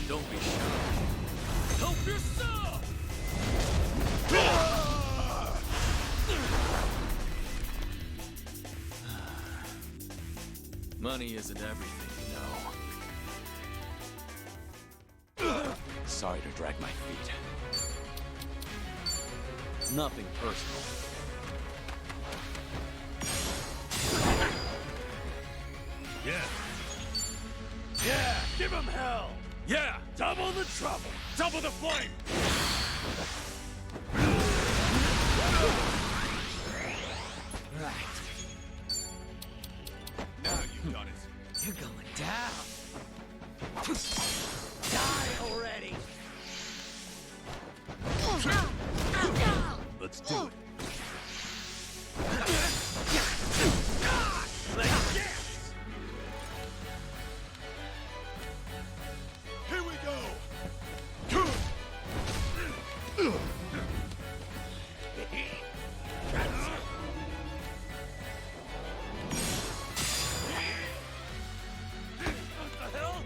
Don't be shy. Help yourself! Money isn't everything, you know. Sorry to drag my feet. Nothing personal. Yeah. Yeah, give him hell! Yeah! Double the trouble! Double the flame! Right. Now you've done it. You're going down. Die already! Let's do it. Here we go. What the hell?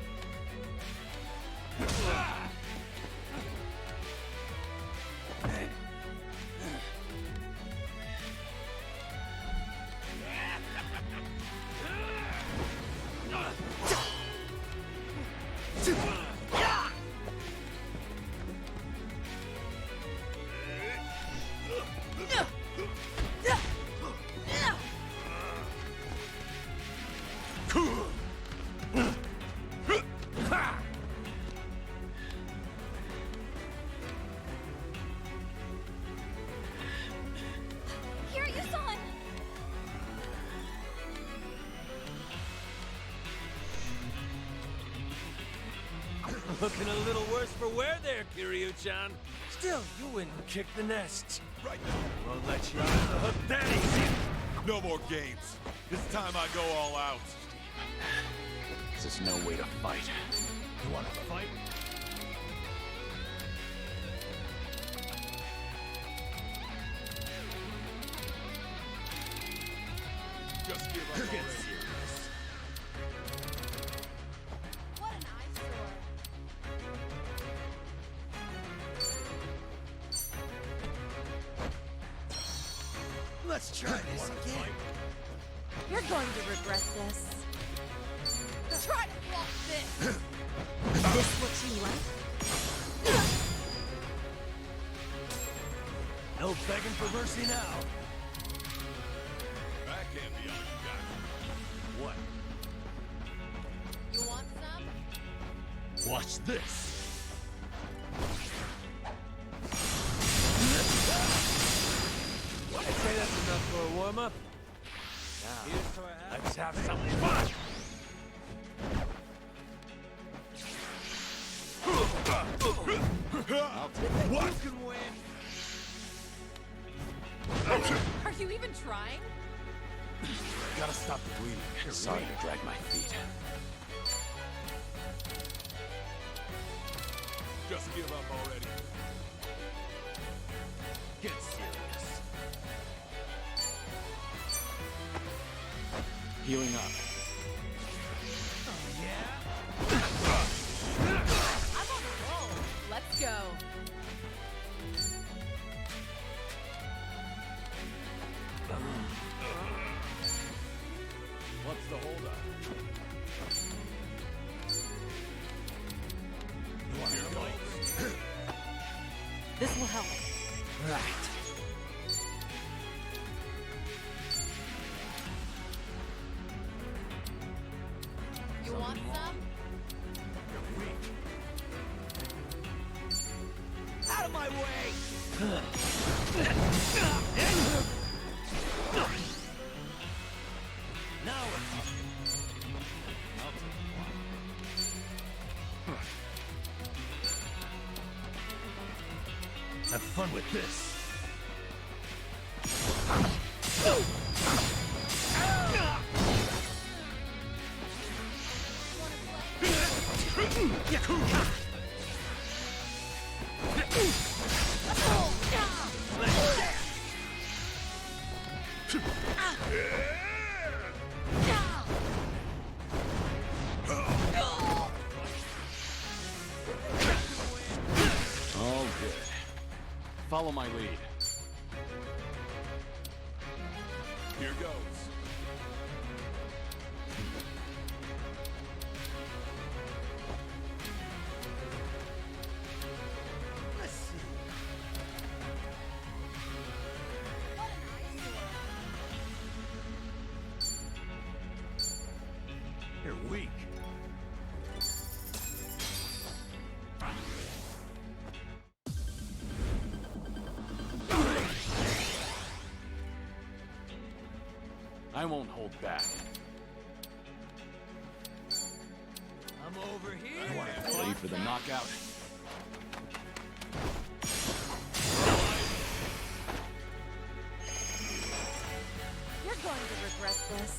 Here, you son! Looking a little worse for wear there, Kiryu-chan. Still, you wouldn't kick the nest. Right now. Won't let you off the hook that easy. No more games. This time I go all out. There's no way to fight. You wanna fight? Just give up already. What an eyesore. Let's try this again. You're going to regret this. Try to block this! Is this what you like? No begging for mercy now. That can't be all you got. What? You want some? Watch this. warm up? Now, let's have some fun! What? You can win. Are you even trying? Gotta stop the bleeding. Sorry to drag my feet. Just give up already. Get serious. Healing up. I'm on a roll. Let's go. What's the holdup? This will help. Right. You want some? Out of my way! Now we're talking. Have fun with this. All good. Follow my lead. Here goes. Let's see. You're weak. I won't hold back. I'm over here. I want to play for the knockout. You're going to regret this.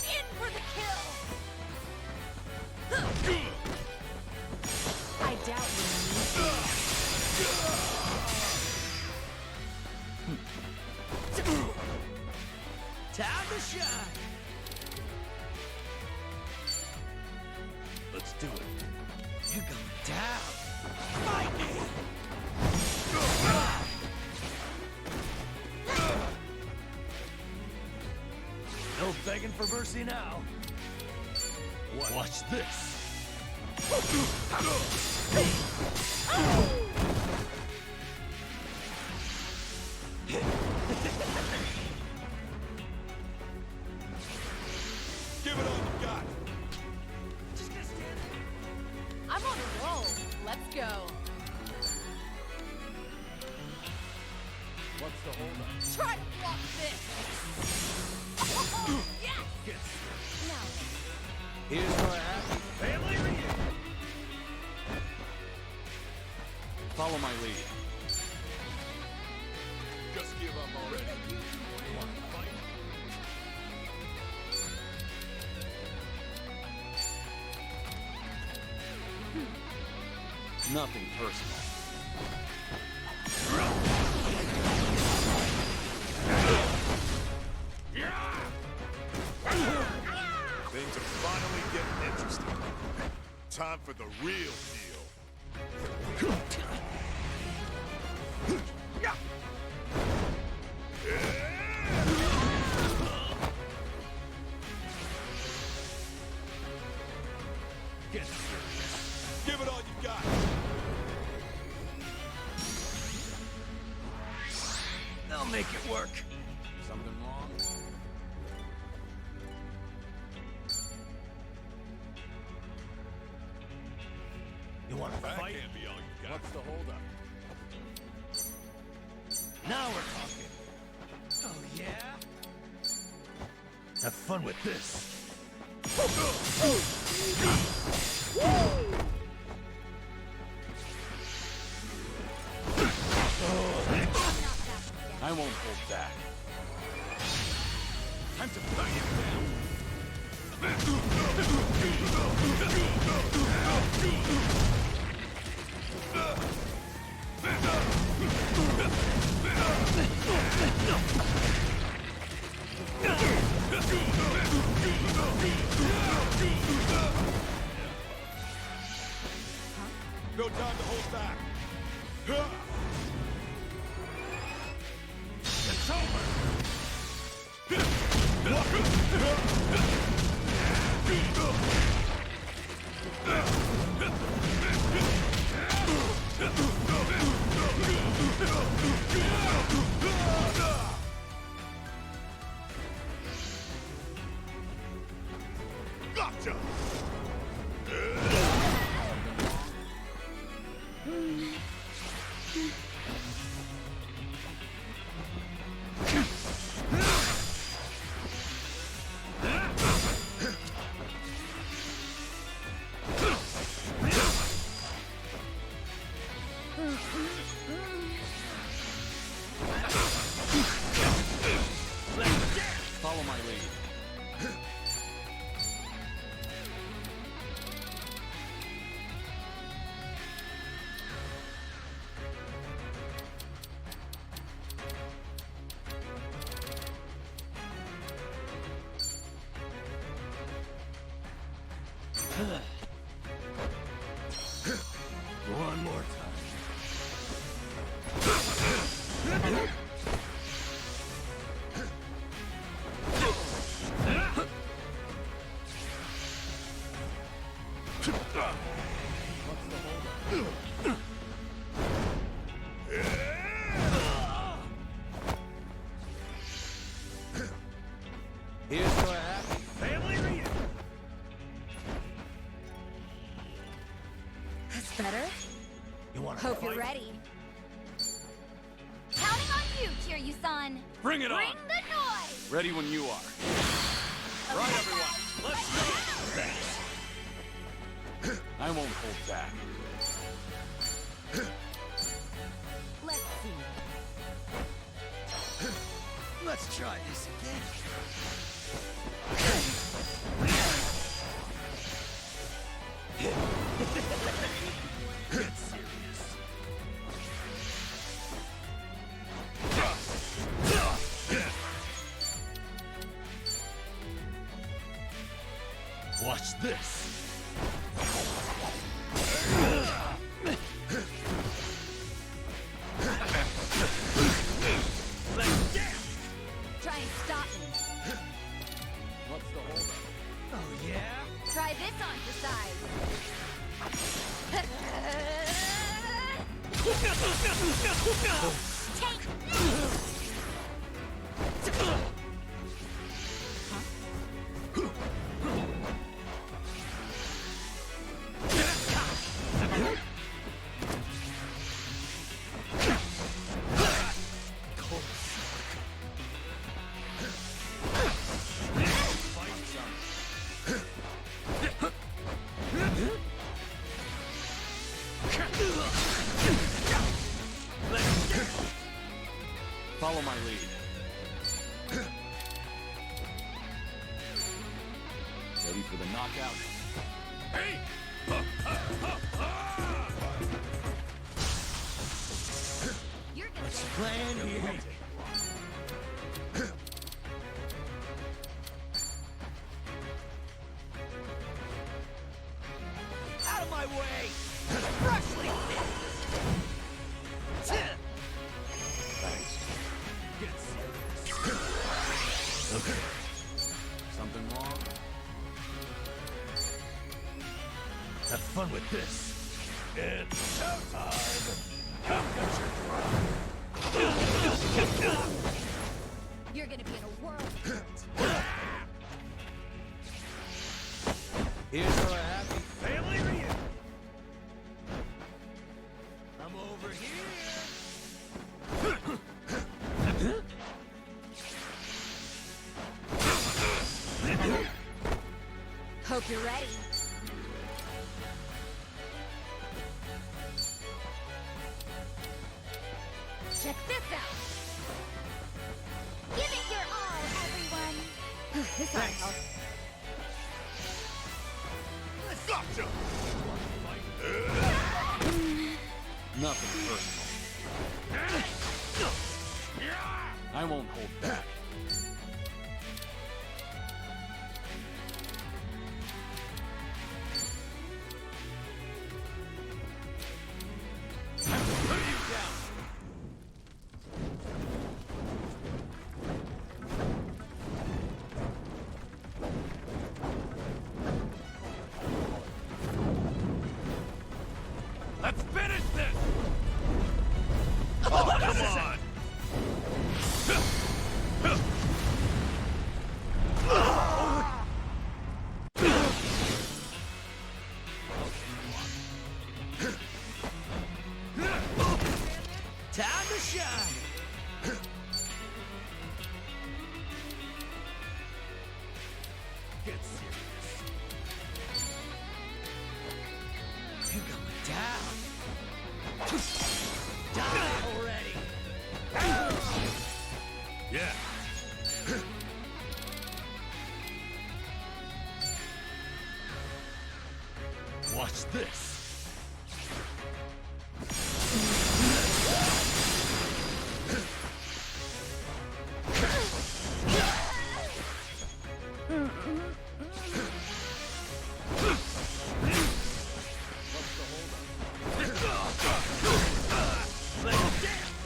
In for the kill! I doubt Time to shine! Let's do it. You're going down! Fight me! No begging for mercy now. Watch this. Give it all you got. I'm on a roll. Let's go. What's the holdup? Try to block this. Yes! Now Here's for a happy family reunion. Follow my lead. Just give up already. You want to fight? Nothing personal. Things are finally getting interesting. Time for the real deal. Get serious. Give it all you got. They'll make it work. Something wrong? You want to That fight? can't be all you got. What's the holdup? Now we're Have fun with this. I won't hold back. Time to bang it down. No time to hold back. It's over. Gotcha! Follow my lead. One more time. Here's to a happy Family reunion. That's better. You want to Hope you're ready. Counting on you, Kiryu-san. Bring it on! Bring the noise! Ready when you are. Right, everyone. Let's go! I won't hold back. Let's see. Let's try this again. Get serious. Watch this. Try and stop me. What's the holdup? Oh, yeah? Try this on for size. Follow my lead. Ready for the knockout? Hey! You're gonna What's the plan here? Out of my way! Freshly Thanks. Get serious. Okay. Something wrong? Have fun with this. It's showtime. Come get your drop. You're gonna be in a world of hurt. Here's to a happy Family reunion. I'm over here. Hope you're ready. Check this out. Give it your all, everyone. This ought to help. Gotcha! Nothing personal. I won't hold back. Let's finish this! Oh, come on! Time to shine! Get serious. You're going down. Die already! Yeah. Watch this.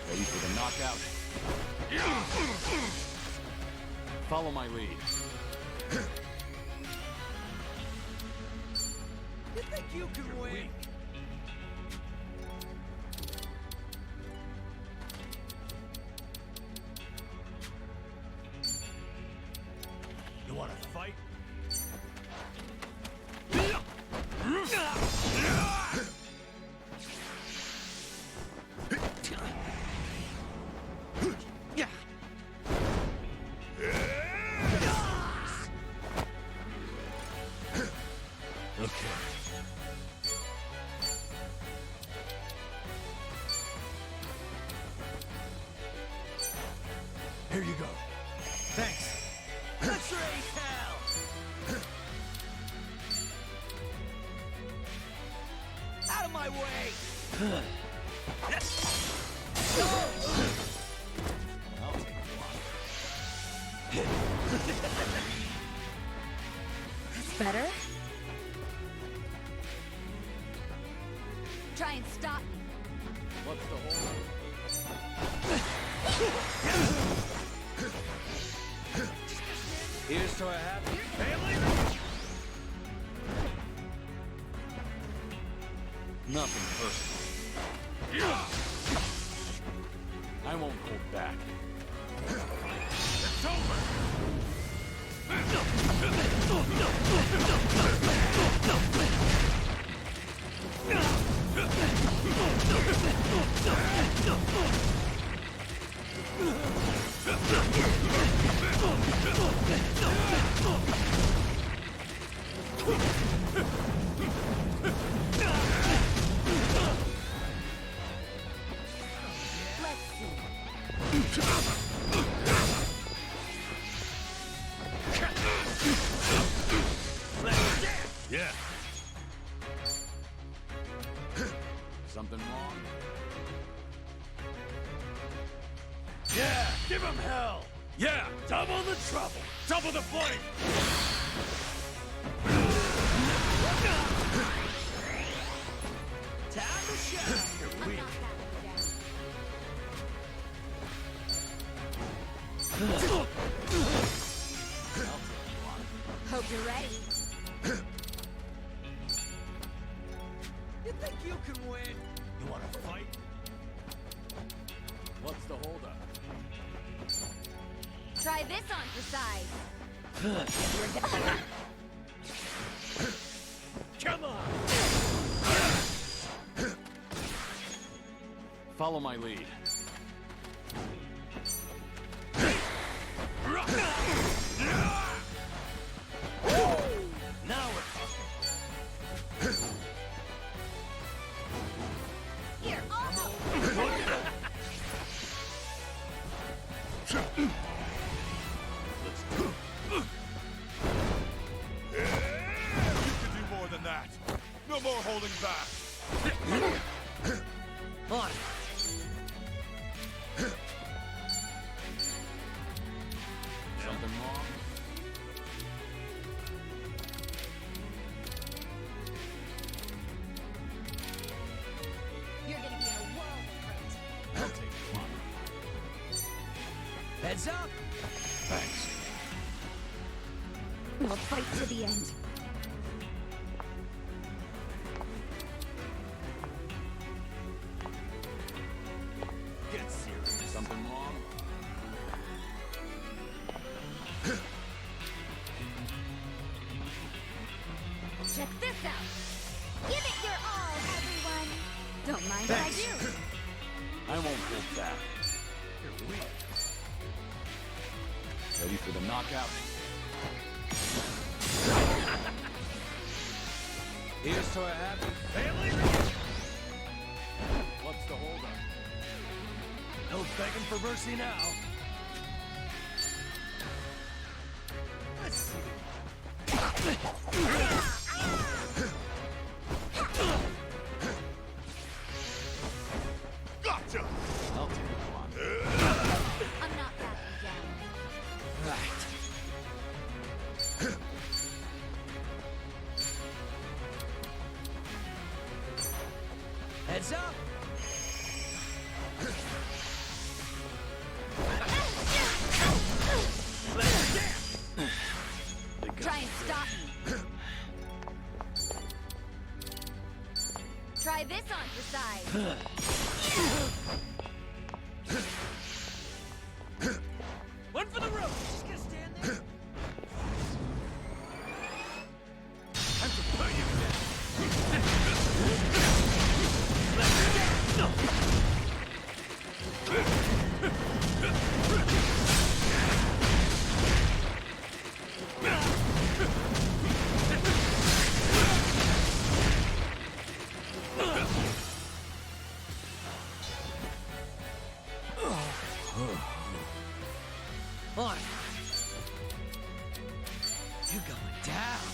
Ready for the knockout? Follow my lead. You think you can win? You want to fight? Here you go. Thanks. Let's raise hell! Out of my way! I'll take That's better. Try and stop me. What's the hold? Here's to a happy Family? Nothing personal. I won't hold back. It's over! Yeah. Something wrong? Yeah, give him hell! Yeah! Double the trouble! Double the flame! Time to shine! You're weak. Hope you're ready. You think you can win? You want to fight? What's the holdup? Try this on for size. Come on! Follow my lead. Now we're holding back. On. Something wrong? You're gonna be in a world of hurt. I'll take you on. Heads up! Thanks. We'll fight to the end. Get serious. Something wrong? Check this out. Give it your all, everyone. Don't mind what I do. I won't hold back. You're weak. Ready for the knockout? Here's to a happy Family! What's the holdup? No begging for mercy now. Let's see. Gotcha! I'll take you on. I'm not backing down. Right. Heads up! Try and stop me. Try this on your side. One for the road! Just gonna stand there? I'm preparing you On. You're going down.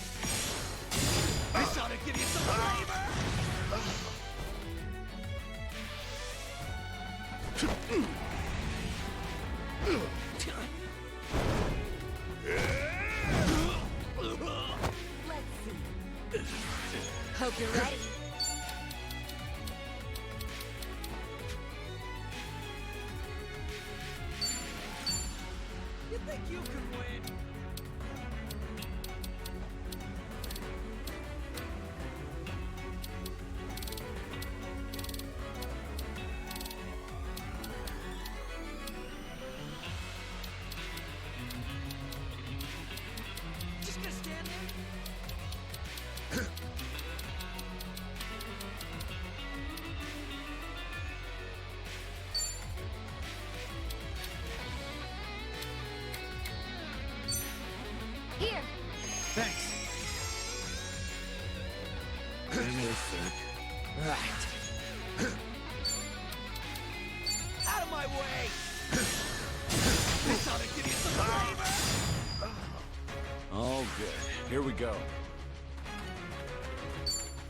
This ought to give you some flavor. Let's see. Hope you're ready. You think you can win? Just gonna stand there? Here. Thanks. Right. Out of my way! This ought to give you some flavor! All good. Here we go.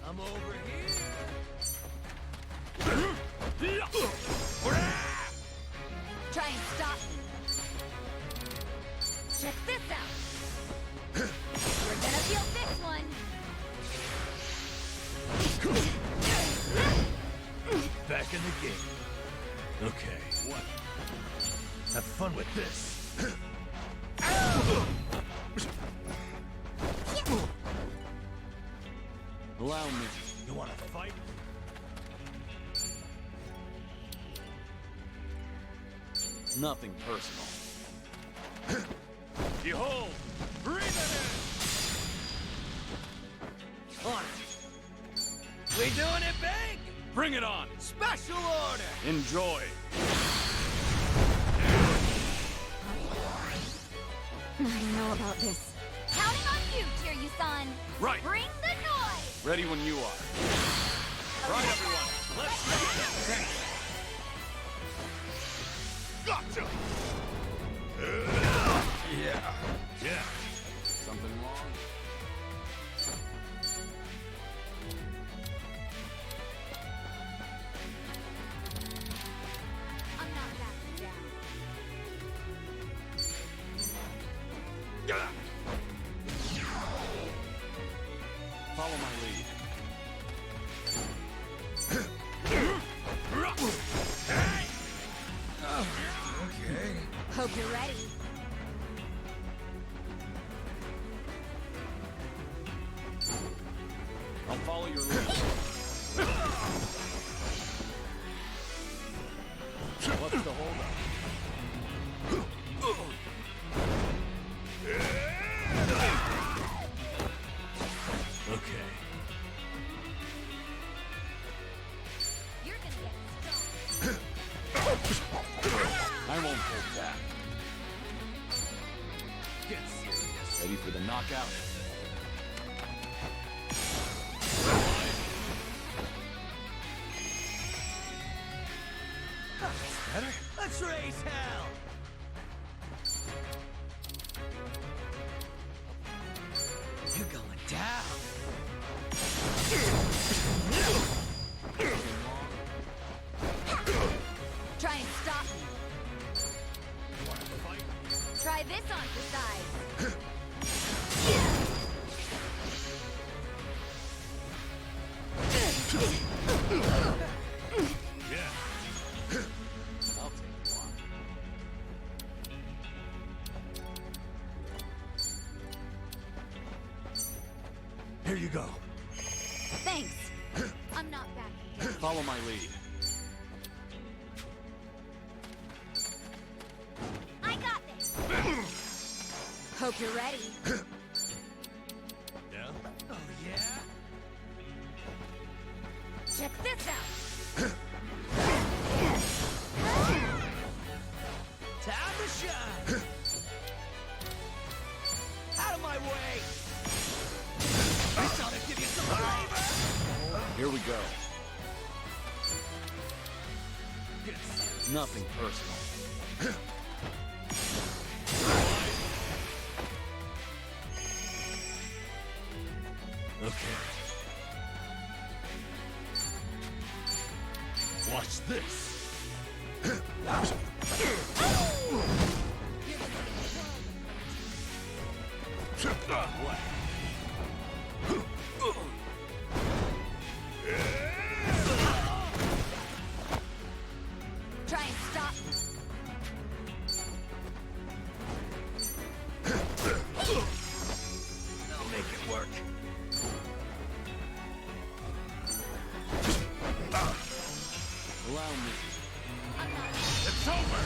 I'm over here! Try and stop me. Check this out. We're gonna feel this one. Back in the game. Okay. What? Have fun with this. Allow me. You want to fight? Nothing personal. Behold! Breathe it in! On it! We doing it big? Bring it on! Special order! Enjoy! I don't know about this. Counting on you, Kiryu-san. Right. Bring the noise. Ready when you are. Right, everyone. Let's go! Gotcha! Yeah. Yeah. Something wrong? Follow my lead. Okay. Hope you're ready. I'll follow your lead. What's the holdup? Okay. You're gonna get I won't hold back. Get serious. Ready for the knockout? Better? Let's raise hell! You're going down. Try and stop me. Try this on for size. I'll take you on. Here you go. Thanks. I'm not backing down. Follow my lead. I got this. Hope you're ready. Yeah? Oh, yeah? Check this out. Time to shine! Out of my way! I thought I'd give you some flavor! Here we go. Nothing personal. Okay. Watch this. Try and stop me. I'll make it work. Allow me. It's over!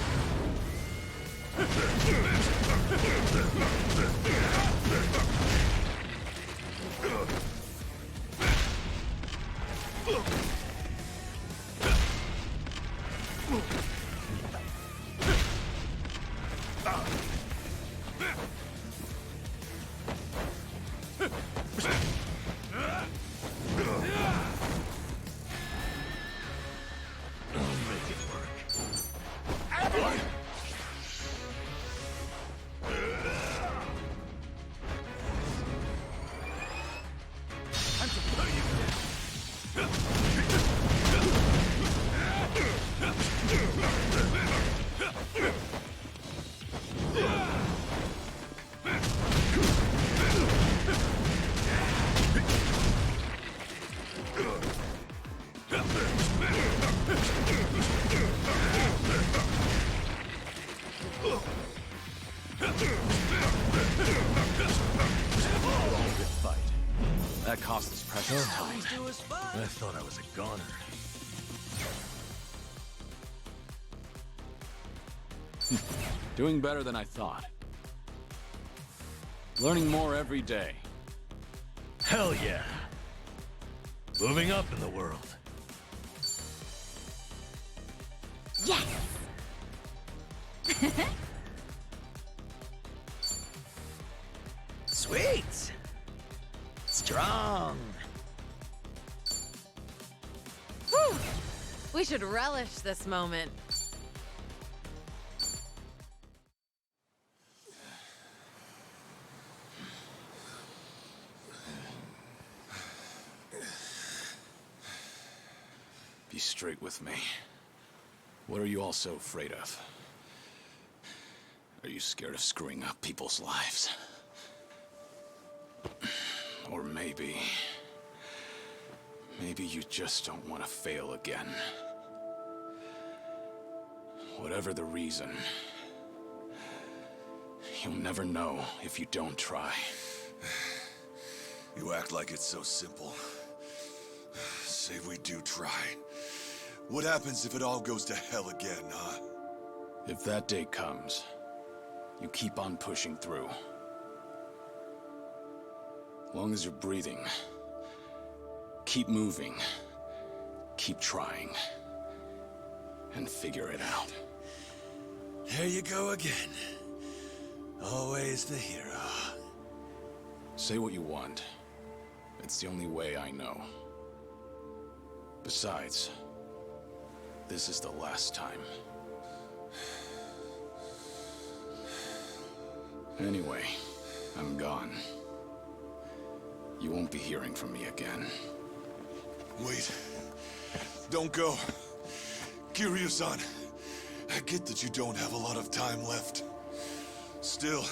Good fight. That cost us precious time. I thought I was a goner. Doing better than I thought. Learning more every day. Hell yeah. Moving up in the world. Yes! Sweet! Strong! Whew. We should relish this moment. Be straight with me. What are you all so afraid of? Are you scared of screwing up people's lives? Or maybe Maybe you just don't want to fail again. Whatever the reason, you'll never know if you don't try. You act like it's so simple. Say we do try. What happens if it all goes to hell again, huh? If that day comes, you keep on pushing through. Long as you're breathing, keep moving, keep trying, and figure it out. There you go again. Always the hero. Say what you want. It's the only way I know. Besides, this is the last time. Anyway, I'm gone. You won't be hearing from me again. Wait. Don't go. Kiryu-san, I get that you don't have a lot of time left. Still,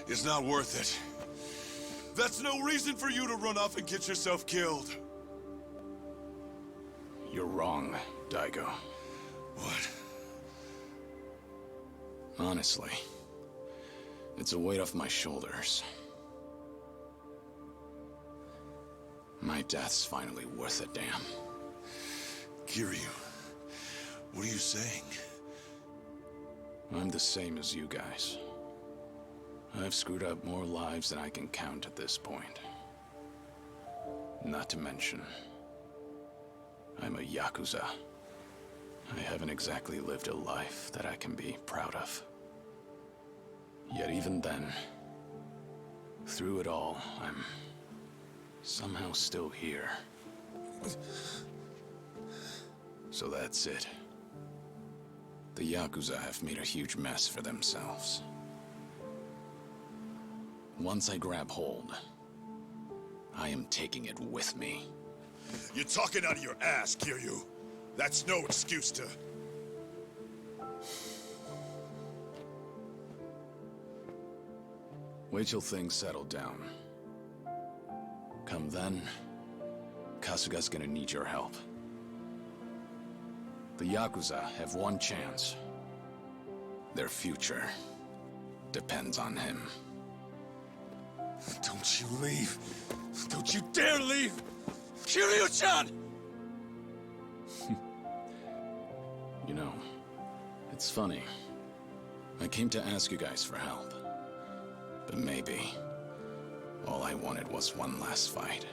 it's not worth it. That's no reason for you to run off and get yourself killed. You're wrong, Daigo. What? Honestly, it's a weight off my shoulders. My death's finally worth a damn. Kiryu, what are you saying? I'm the same as you guys. I've screwed up more lives than I can count at this point. Not to mention, I'm a Yakuza. I haven't exactly lived a life that I can be proud of. Yet even then, through it all, I'm somehow still here. So that's it. The Yakuza have made a huge mess for themselves. Once I grab hold, I am taking it with me. You're talking out of your ass, Kiryu. That's no excuse to... Wait till things settle down. Come then, Kasuga's gonna need your help. The Yakuza have one chance. Their future depends on him. Don't you leave. Don't you dare leave! Kiryu-chan! You know, it's funny. I came to ask you guys for help. But maybe all I wanted was one last fight.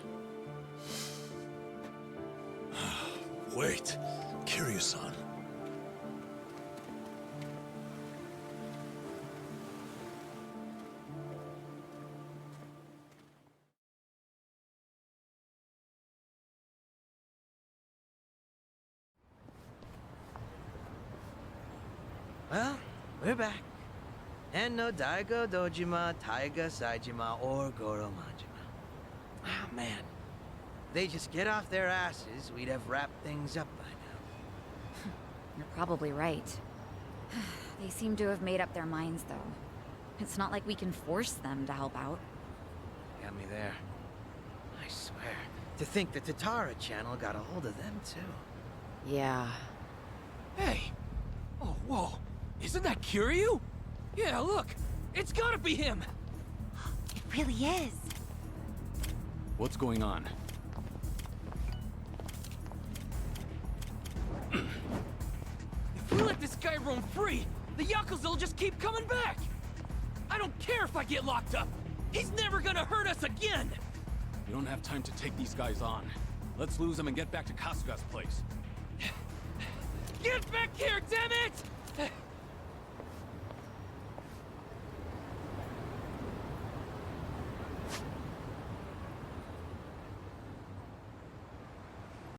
Wait, Kiryu-san. Well, we're back. And no Daigo, Dojima, Taiga, Saejima, or Goro Majima. Ah, man. If they just get off their asses, we'd have wrapped things up by now. You're probably right. They seem to have made up their minds, though. It's not like we can force them to help out. Got me there. I swear. To think the Tatara channel got a hold of them, too. Yeah. Hey! Oh, whoa! Isn't that Kiryu? Yeah, look! It's gotta be him! It really is. What's going on? If we let this guy roam free, the Yakuza will just keep coming back! I don't care if I get locked up! He's never gonna hurt us again! We don't have time to take these guys on. Let's lose them and get back to Kasuga's place. Get back here, damn it!